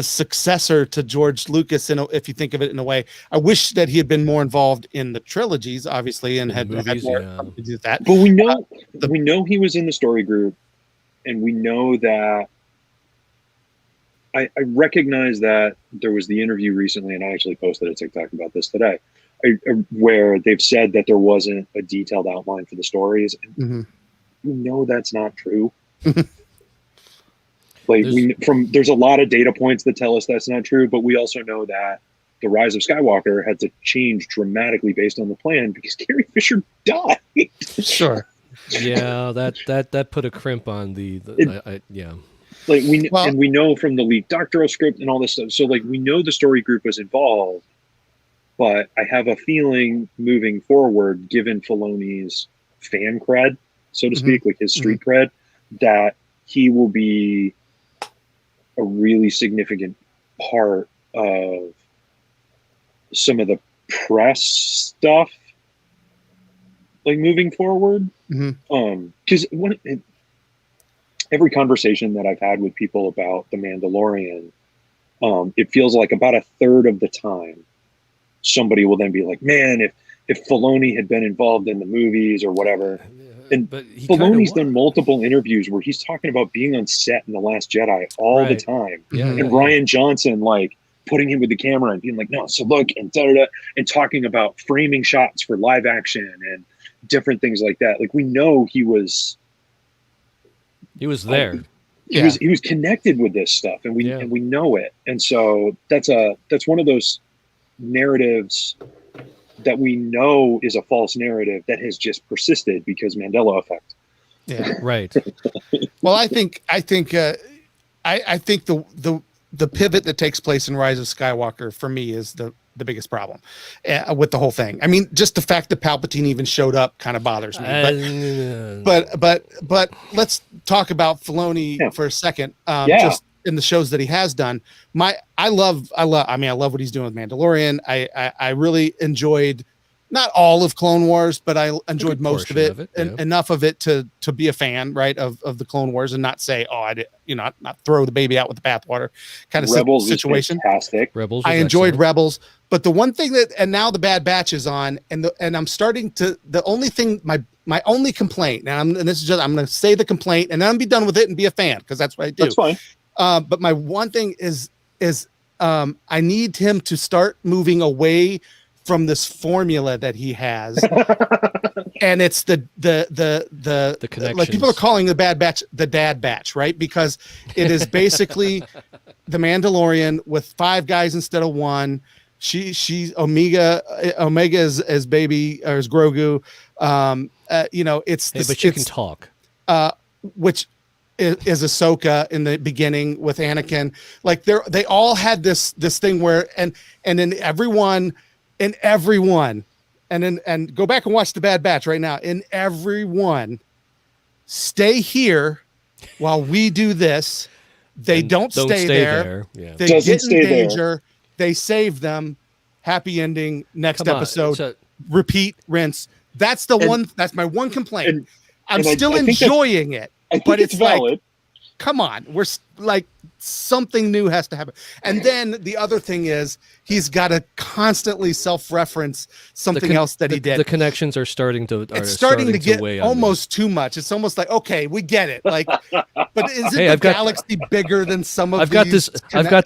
successor to George Lucas, if you think of it in a way. I wish that he had been more involved in the trilogies, obviously, and had more to do that. But we know he was in the story group, and we know that. I recognize that there was the interview recently, and I actually posted a TikTok about this today, where they've said that there wasn't a detailed outline for the stories. Mm-hmm. We know that's not true. Like there's a lot of data points that tell us that's not true, but we also know that the Rise of Skywalker had to change dramatically based on the plan because Carrie Fisher died. Sure. Yeah, that put a crimp on the Like we know from the leaked doctoral script and all this stuff. So like we know the story group was involved, but I have a feeling moving forward, given Filoni's fan cred, so to speak, like his street cred, that he will be a really significant part of some of the press stuff, like moving forward. Because every conversation that I've had with people about The Mandalorian, it feels like about a third of the time, somebody will then be like, man, if Filoni had been involved in the movies or whatever. And Filoni's done multiple interviews where he's talking about being on set in The Last Jedi all the time. And Rian Johnson, like, putting him with the camera and being like, no, so look, and da-da-da, and talking about framing shots for live action different things like that. Like we know he was there. He was connected with this stuff, and we know it. And so that's one of those narratives that we know is a false narrative that has just persisted because Mandela effect. Yeah, right. Well, I think the pivot that takes place in Rise of Skywalker for me is the biggest problem with the whole thing. I mean, just the fact that Palpatine even showed up kind of bothers me. But let's talk about Filoni for a second. Just in the shows that he has done. I love what he's doing with Mandalorian. I really enjoyed not all of Clone Wars, but I enjoyed most of it, enough of it to be a fan, right, of the Clone Wars, and not say, oh, I did, not throw the baby out with the bathwater kind of Rebels situation. Fantastic. Rebels. I enjoyed Rebels, but the one thing and now the Bad Batch is on, and I'm starting to, the only thing, my only complaint, and this is just, I'm going to say the complaint, and then I'm be done with it and be a fan, because that's what I do. That's fine. But my one thing is I need him to start moving away from this formula that he has, and it's the connections. Like people are calling the Bad Batch the Dad Batch, right? Because it is basically the Mandalorian with 5 guys instead of 1. She's Omega is baby or is Grogu. It's but she can talk. Which is Ahsoka in the beginning with Anakin. Like they all had this thing where and then everyone and go back and watch the Bad Batch right now. In everyone, stay here while we do this. They don't stay there. Yeah. They get in danger. They save them. Happy ending. Next episode. Repeat. Rinse. That's that's my one complaint. I'm still enjoying it, but it's valid. Like, come on, we're like something new has to happen. And then the other thing is he's got to constantly self-reference something else that he did. The connections are starting to get almost too much. It's almost like, okay, we get it. Like, but isn't the galaxy bigger than some of I've got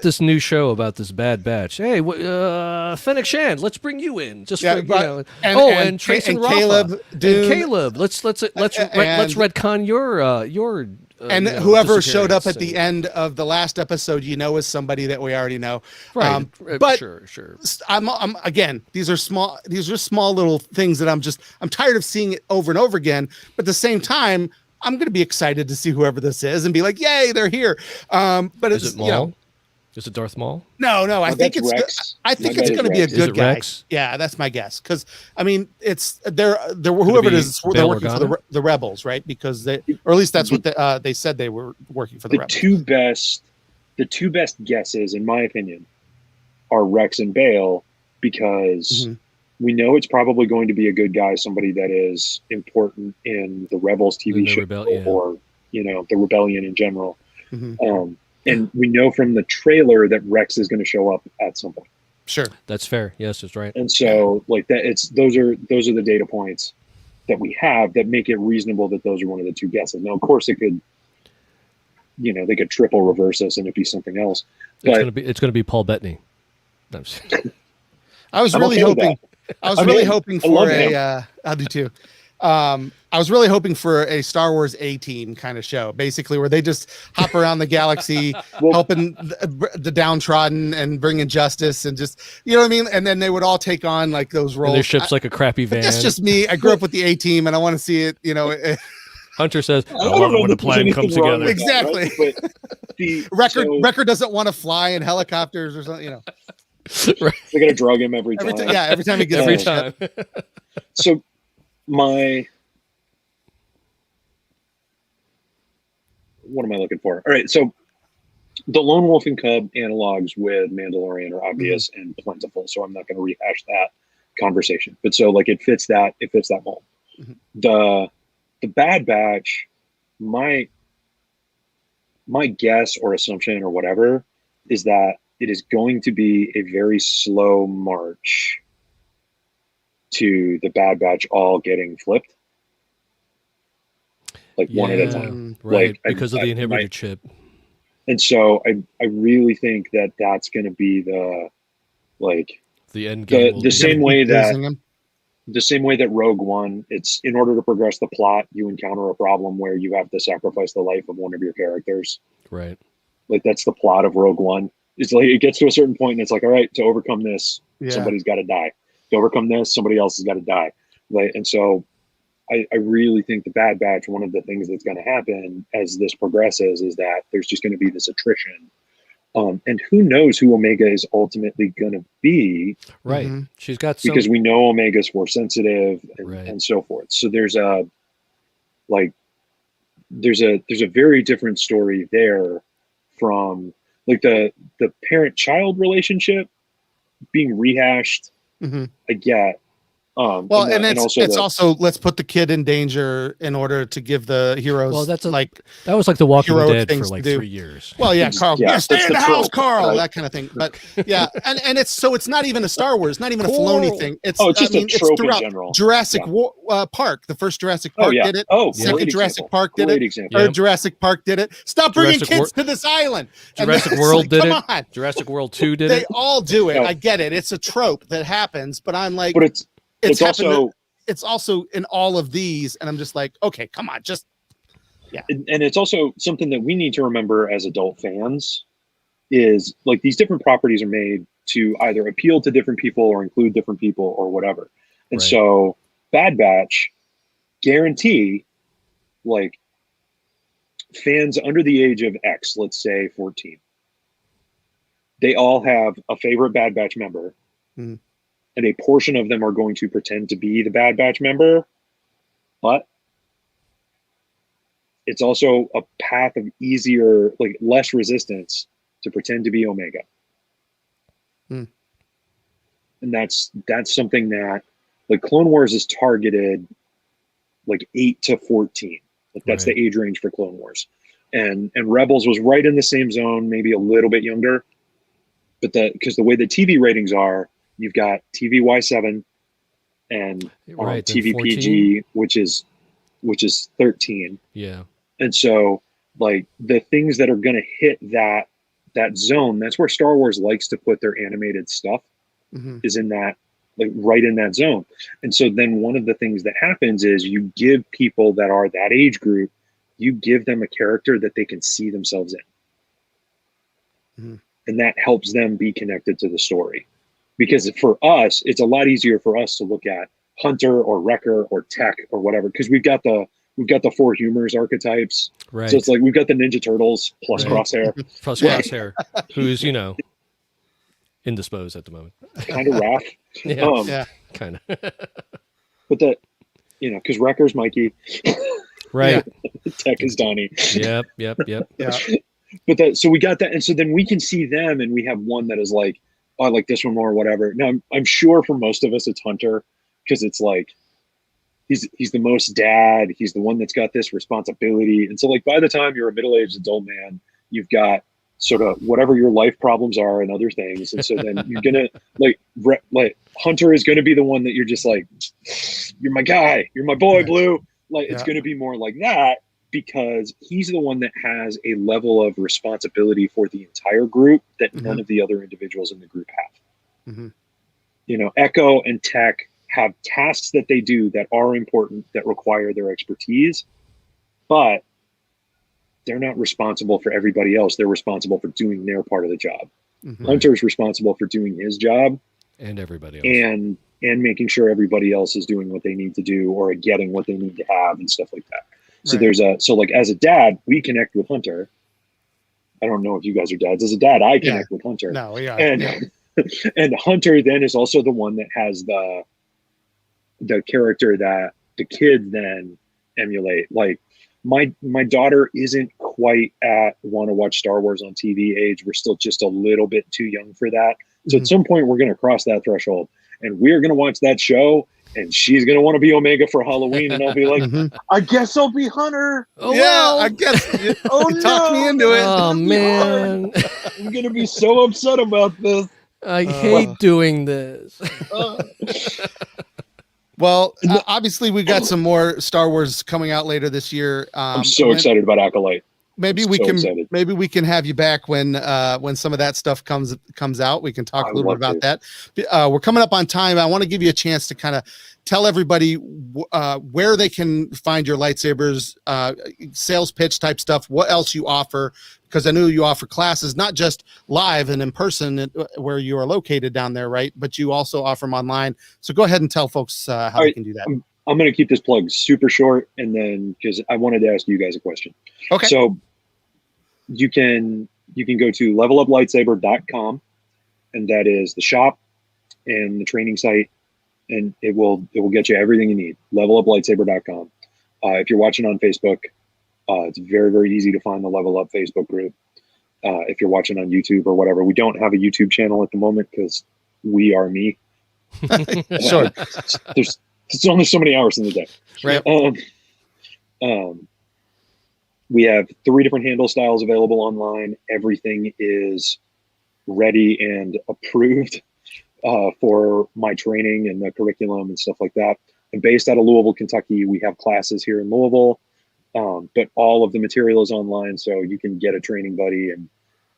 this new show about this Bad Batch. Hey, Fennec Shand, let's bring you in. Just and Trace and Caleb, Caleb. Let's retcon your and whoever showed up at the end of the last episode, is somebody that we already know. Right. But sure. I'm again, these are small little things that I'm tired of seeing it over and over again. But at the same time, I'm going to be excited to see whoever this is and be like, yay, they're here. But is it Maul? Is it Darth Maul? No. I think it's Rex. I think it's going to be a good guy. Rex? Yeah, that's my guess. Because I mean, it's whoever it is, they're working for the rebels, right? Because or at least that's what they said they were working for the rebels. The two best guesses, in my opinion, are Rex and Bail, because we know it's probably going to be a good guy, somebody that is important in the Rebels TV show or the Rebellion in general. And we know from the trailer that Rex is going to show up at some point. Sure, that's fair. Yes, that's right. And so, like that, those are the data points that we have that make it reasonable that those are one of the two guesses. Now, of course, it could, they could triple reverse us and it'd be something else. But it's going to be Paul Bettany. I was really hoping for a. I do too. I was really hoping for a Star Wars A-Team kind of show, basically, where they just hop around the galaxy, helping the downtrodden and bringing justice, and just, you know what I mean? And then they would all take on like those roles. And their ship's like a crappy van. That's just me. I grew up with the A-Team, and I want to see it. Hunter says, I love it when the plan comes together. Exactly. That, right? Record doesn't want to fly in helicopters or something, Right. They're going to drug him every time. Every time he gets time. So what am I looking for? All right, so the Lone Wolf and Cub analogs with Mandalorian are obvious and plentiful, so I'm not going to rehash that conversation. But so like it fits that mold. The Bad Batch, my guess or assumption or whatever is that it is going to be a very slow march to the Bad Batch all getting flipped. Like one at a time. Right, like, because of the inhibitor chip. And so I really think that that's going to be the end game. The same way that the same way that Rogue One, it's in order to progress the plot, you encounter a problem where you have to sacrifice the life of one of your characters. Right. Like that's the plot of Rogue One. It's like it gets to a certain point and it's like, all right, to overcome this, somebody's got to die. To overcome this, somebody else has got to die. Like, and so I really think the Bad Batch, one of the things that's going to happen as this progresses is that there's just going to be this attrition. And who knows who Omega is ultimately going to be. Right. She's got some... Because we know Omega's force sensitive and so forth. So there's a very different story there from like the parent-child relationship being rehashed. I get. Well, and it's also let's put the kid in danger in order to give the heroes. Well, that was like The Walking Dead for like 3 years. Well, yeah, Carl, stay in the house, Carl, right? That kind of thing. But yeah, and it's not even a Star Wars, not even a Filoni thing. It's just a trope in general. Jurassic Park, the first Jurassic Park did it. Second Jurassic Park did it. Third Jurassic Park did it. Stop bringing kids to this island. Jurassic World did it. Jurassic World 2 did it. They all do it. I get it. It's a trope that happens, but I'm like, but it's also in all of these, and I'm just like, okay, come on, just And it's also something that we need to remember as adult fans is like these different properties are made to either appeal to different people or include different people or whatever. And so Bad Batch guarantee like fans under the age of X, let's say 14, they all have a favorite Bad Batch member. And a portion of them are going to pretend to be the Bad Batch member, but it's also a path of easier, like less resistance to pretend to be Omega. And that's something that like Clone Wars is targeted like 8 to 14. Like that's the age range for Clone Wars. And Rebels was right in the same zone, maybe a little bit younger. But because the way the TV ratings are, you've got TVY7 and TVPG, which is 13. Yeah. And so like the things that are going to hit that zone, that's where Star Wars likes to put their animated stuff is in that, like right in that zone. And so then one of the things that happens is you give people that are that age group, you give them a character that they can see themselves in. And that helps them be connected to the story. Because for us, it's a lot easier for us to look at Hunter or Wrecker or Tech or whatever, because we've got the four humors archetypes. Right. So it's like we've got the Ninja Turtles plus Crosshair. Plus Crosshair, who's, indisposed at the moment. Kind of wrath. Kind of. But because Wrecker's Mikey. Right. Tech is Donnie. Yep. Yeah. But so we got that. And so then we can see them and we have one that is like, oh, I like this one more, or whatever. Now, I'm sure for most of us, it's Hunter, because it's like, he's the most dad. He's the one that's got this responsibility. And so like, by the time you're a middle-aged adult man, you've got sort of whatever your life problems are and other things. And so then you're going to like Hunter is going to be the one that you're just like, you're my guy, you're my boy, Blue. Like, it's going to be more like that, because he's the one that has a level of responsibility for the entire group that none of the other individuals in the group have. Echo and Tech have tasks that they do that are important, that require their expertise, but they're not responsible for everybody else. They're responsible for doing their part of the job. Hunter's responsible for doing his job, and everybody else, and making sure everybody else is doing what they need to do or getting what they need to have and stuff like that. So so like as a dad, we connect with Hunter. I don't know if you guys are dads. As a dad, I connect with Hunter. No, we are. And Hunter then is also the one that has the character that the kids then emulate. Like my daughter isn't quite at want to watch Star Wars on TV age. We're still just a little bit too young for that. So at some point we're going to cross that threshold and we're going to watch that show. And she's going to want to be Omega for Halloween. And I'll be like, I guess I'll be Hunter. Oh, well. I guess. Talk me into it. Oh, man. I'm going to be so upset about this. I hate doing this. Well, obviously, we got some more Star Wars coming out later this year. I'm so excited about Acolyte. maybe we can have you back when some of that stuff comes out. We can talk a little bit about that. We're coming up on time. I want to give you a chance to kind of tell everybody where they can find your lightsabers, sales pitch type stuff, what else you offer, because I know you offer classes, not just live and in person where you are located down there, right? But you also offer them online. So go ahead and tell folks how they can do that. I'm going to keep this plug super short, and then because I wanted to ask you guys a question. Okay. So you can go to leveluplightsaber.com, and that is the shop and the training site, and it will get you everything you need. Leveluplightsaber.com. If you're watching on Facebook, it's very, very easy to find the Level Up Facebook group. If you're watching on YouTube or whatever, we don't have a YouTube channel at the moment because we are me. Sure. There's only so many hours in the day. Right. We have 3 different handle styles available online. Everything is ready and approved for my training and the curriculum and stuff like that. And based out of Louisville, Kentucky, we have classes here in Louisville, but all of the material is online, so you can get a training buddy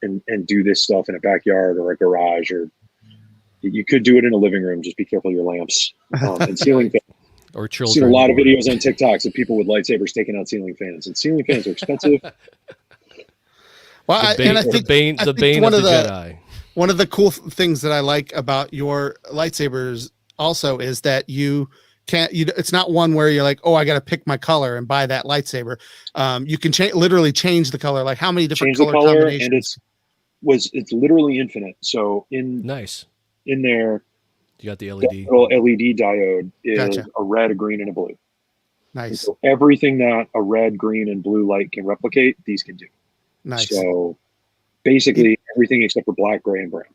and do this stuff in a backyard or a garage, or you could do it in a living room. Just be careful of your lamps and ceiling fans. Or children. I've seen a lot of videos on TikToks of people with lightsabers taking out ceiling fans, and ceiling fans are expensive. Well, I think the bane of the Jedi. One of the cool things that I like about your lightsabers also is that you can't. It's not one where you're like, oh, I got to pick my color and buy that lightsaber. You can literally change the color. Like how many different color combinations? And it's literally infinite. So nice in there. You got the LED. The little LED diode is a red, a green, and a blue. Nice. So everything that a red, green, and blue light can replicate, these can do. Nice. So basically everything except for black, gray, and brown.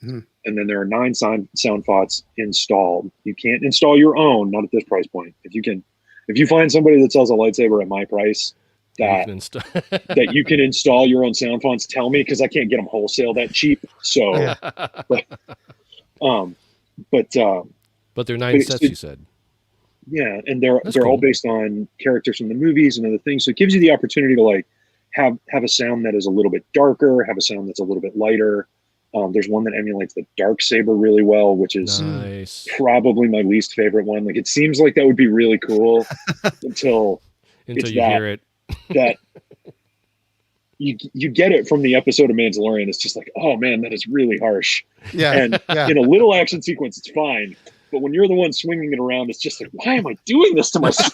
Mm-hmm. And then there are 9 sound FOTs installed. You can't install your own, not at this price point. If you find somebody that sells a lightsaber at my price that you can install your own sound fonts, tell me, because I can't get them wholesale that cheap. So, but they're 9 sets, you said. Yeah, and they're cool. all based on characters from the movies and other things. So it gives you the opportunity to like have a sound that is a little bit darker, have a sound that's a little bit lighter. There's one that emulates the dark saber really well, which is probably my least favorite one. Like it seems like that would be really cool until you hear it. That you get it from the episode of Mandalorian. It's just like, oh man, that is really harsh. Yeah. And in a little action sequence, it's fine. But when you're the one swinging it around, it's just like, why am I doing this to myself?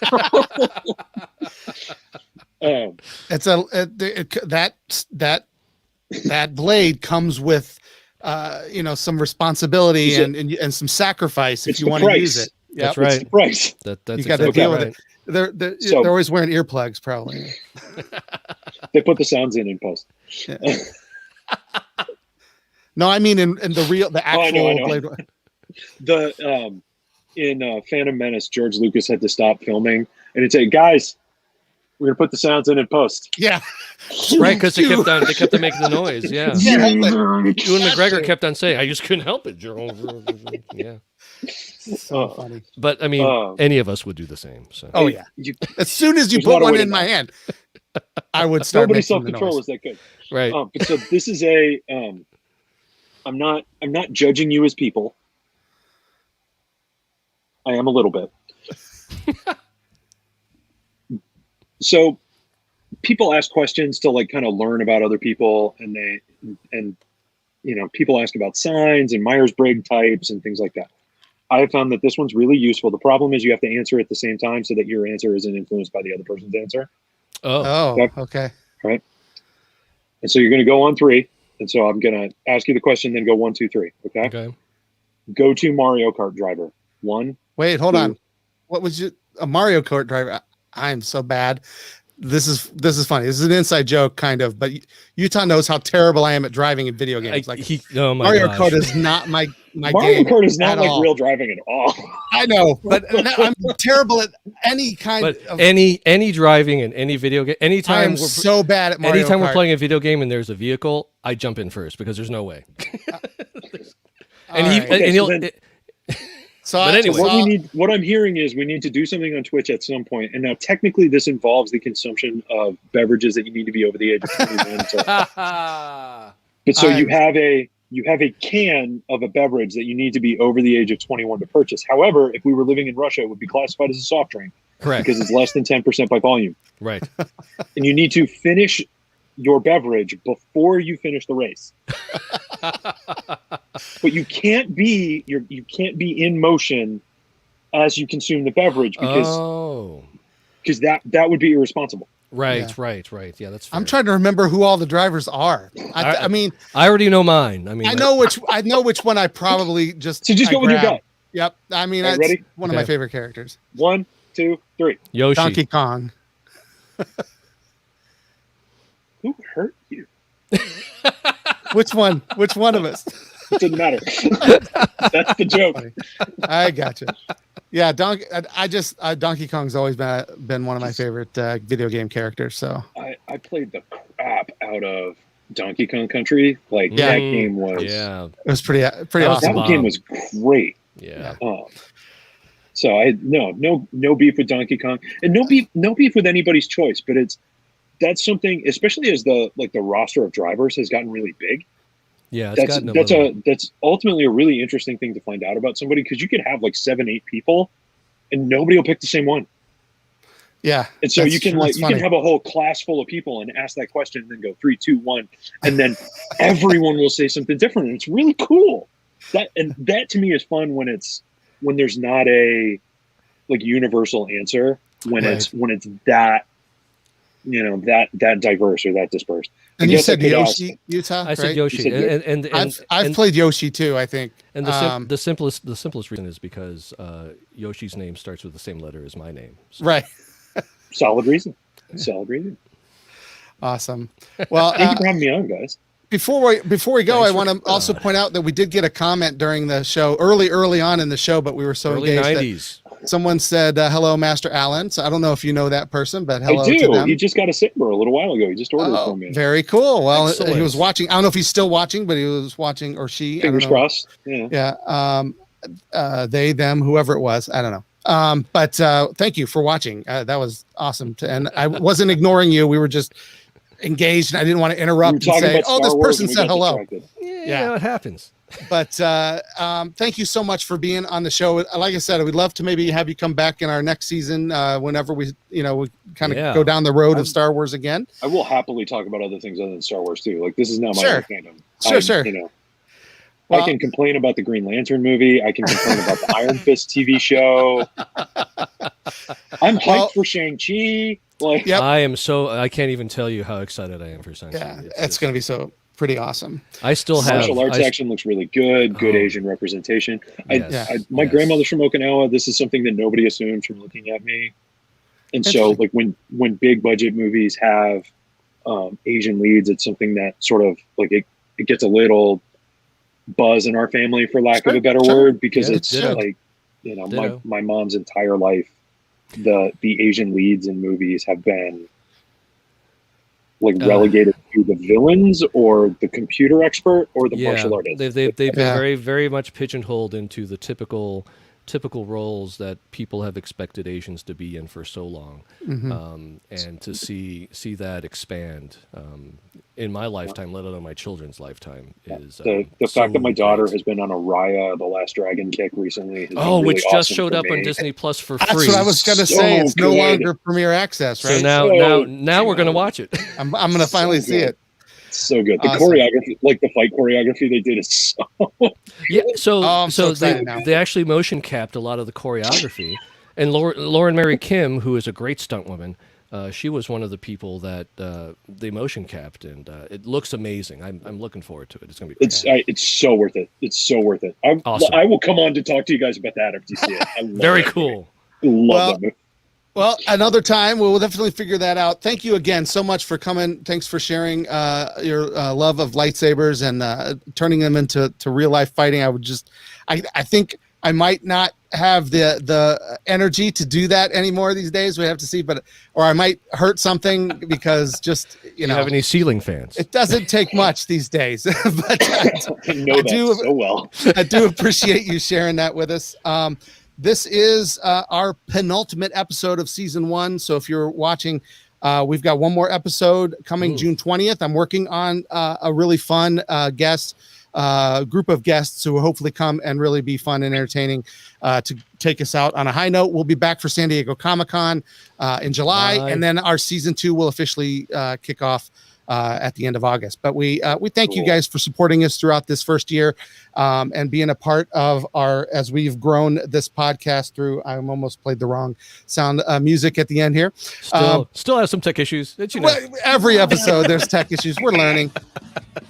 It's that blade comes with some responsibility and some sacrifice if you want to use it. Yep. That's right. It's the price. You got to deal with it. They're always wearing earplugs, probably. They put the sounds in post. Yeah. No, I mean in the actual I know. blade. In Phantom Menace, George Lucas had to stop filming, and he'd say, "Guys, we're gonna put the sounds in post." Yeah, right, because they kept on making the noise. Yeah, Ewan McGregor kept on saying, "I just couldn't help it." Yeah, so funny. But I mean, any of us would do the same. So. Oh yeah, as soon as you put one in my hand, I would start. Nobody's self-control is that good, right? But so this is I'm not judging you as people. I am a little bit. So people ask questions to like kind of learn about other people, and people ask about signs and Myers-Briggs types and things like that. I have found that this one's really useful. The problem is you have to answer at the same time so that your answer isn't influenced by the other person's answer. Oh, okay. Right. And so you're going to go on 3. And so I'm going to ask you the question, then go 1, 2, 3. Okay. Go to Mario Kart driver. 1. Wait, hold on. What was a Mario Kart driver? I'm so bad. This is funny. This is an inside joke, kind of, but Utah knows how terrible I am at driving in video games. Mario Kart is not my Mario game. Kart is not like all. real driving at all. I know, but I'm terrible at any kind of any driving in any video game. Anytime I'm so bad at Mario anytime Kart. We're playing a video game and there's a vehicle, I jump in first because there's no way. But anyway, what I'm hearing is we need to do something on Twitch at some point. And now technically this involves the consumption of beverages that you need to be over the age of 21. But so you have a can of a beverage that you need to be over the age of 21 to purchase. However, if we were living in Russia, it would be classified as a soft drink. Correct. Because it's less than 10% by volume. Right. And you need to finish your beverage before you finish the race. But you can't be in motion as you consume the beverage because that would be irresponsible. Right. Yeah, that's fair. I'm trying to remember who all the drivers are. I mean, I already know mine. I mean, I know which one I probably just. So just go with your gut. Yep. I mean, that's ready? one of my favorite characters. 1, 2, 3. Yoshi. Donkey Kong. Who hurt you? Which one? Which one of us? It didn't matter. That's the joke. I gotcha. Yeah, Donkey Kong's always been one of my favorite video game characters. So I played the crap out of Donkey Kong Country. Like that game was. Yeah, it was pretty awesome. That game was great. Yeah. So no beef with Donkey Kong, and no beef with anybody's choice. But that's something, especially as the roster of drivers has gotten really big. Yeah, that's ultimately a really interesting thing to find out about somebody, because you could have like 7-8 people, and nobody will pick the same one. Yeah, and so you can have a whole class full of people and ask that question, and then go 3, 2, 1, and then everyone will say something different, and it's really cool. That to me is fun when there's not a universal answer, when it's that that diverse or that dispersed. And you said Yoshi, Utah. I said Yoshi, and I've played Yoshi too, I think. And the simplest reason is because Yoshi's name starts with the same letter as my name. So. Right. Solid reason. Awesome. Well, thank you for having me on, guys. Before we go, I want to also point out that we did get a comment during the show, early on in the show, but we were so early engaged 90s. Someone said, hello, Master Alan. So I don't know if you know that person, but hello I do. to them. He just got a Saber a little while ago. He just ordered it for me. Very cool. Well, Excellent. He was watching. I don't know if he's still watching, but he was watching, or she. Fingers crossed. Yeah. Yeah. They, them, whoever it was. I don't know. But thank you for watching. That was awesome. And I wasn't ignoring you. We were just engaged, and I didn't want to interrupt and say, this person said hello. Yeah, it happens. But thank you so much for being on the show. Like I said, we'd love to maybe have you come back in our next season whenever we kind of go down the road of Star Wars again. I will happily talk about other things other than Star Wars too. Like, this is not my own fandom. Sure. Well, I can complain about the Green Lantern movie. I can complain about the Iron Fist TV show. I'm hyped for Shang-Chi. I can't even tell you how excited I am for Shang-Chi. Yeah, it's going to be so pretty awesome. I still have martial arts action looks really good. Good Asian representation. My grandmother's from Okinawa. This is something that nobody assumes from looking at me. And so, like, when big budget movies have Asian leads, it's something that sort of like it gets a little buzz in our family, for lack of a better word, because it's like, my mom's entire life, the Asian leads in movies have been relegated to the villains or the computer expert or the martial artist. They've been very, very much pigeonholed into the typical roles that people have expected Asians to be in for so long. And to see that expand in my lifetime, let alone my children's lifetime, is the fact that my daughter has been on a Raya, The Last Dragon kick recently. Which just showed up on Disney Plus for free. That's what I was going to say. It's no longer Premier Access, right? So now we're going to watch it. I'm going to finally see it. So good. The choreography, the fight choreography they did is so they actually motion capped a lot of the choreography, and Lauren Mary Kim, who is a great stunt woman, she was one of the people that they motion capped, and it looks amazing. I'm looking forward to it. It's gonna be great. It's so worth it. It's so worth it. Awesome. I will come on to talk to you guys about that after you see it. Very cool. Love it. Well, another time we'll definitely figure that out. Thank you again so much for coming. Thanks for sharing your love of lightsabers and turning them into real life fighting. I think I might not have the energy to do that anymore these days. We have to see, or I might hurt something because just, you know, have any ceiling fans? It doesn't take much these days, but I know that so well. I do appreciate you sharing that with us. This is our penultimate episode of season 1. So if you're watching, we've got one more episode coming June 20th. I'm working on a really fun group of guests who will hopefully come and really be fun and entertaining to take us out on a high note. We'll be back for San Diego Comic-Con in July, and then our season 2 will officially kick off at the end of August. But we thank you guys for supporting us throughout this first year and being a part of as we've grown this podcast through. I almost played the wrong sound music at the end here. Still has some tech issues. Every episode there's tech issues. We're learning.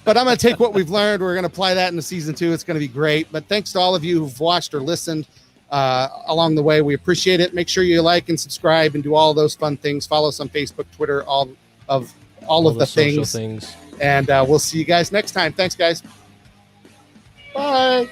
But I'm going to take what we've learned. We're going to apply that into season 2. It's going to be great. But thanks to all of you who've watched or listened along the way. We appreciate it. Make sure you like and subscribe and do all those fun things. Follow us on Facebook, Twitter, all of the things. And we'll see you guys next time. Thanks, guys. Bye.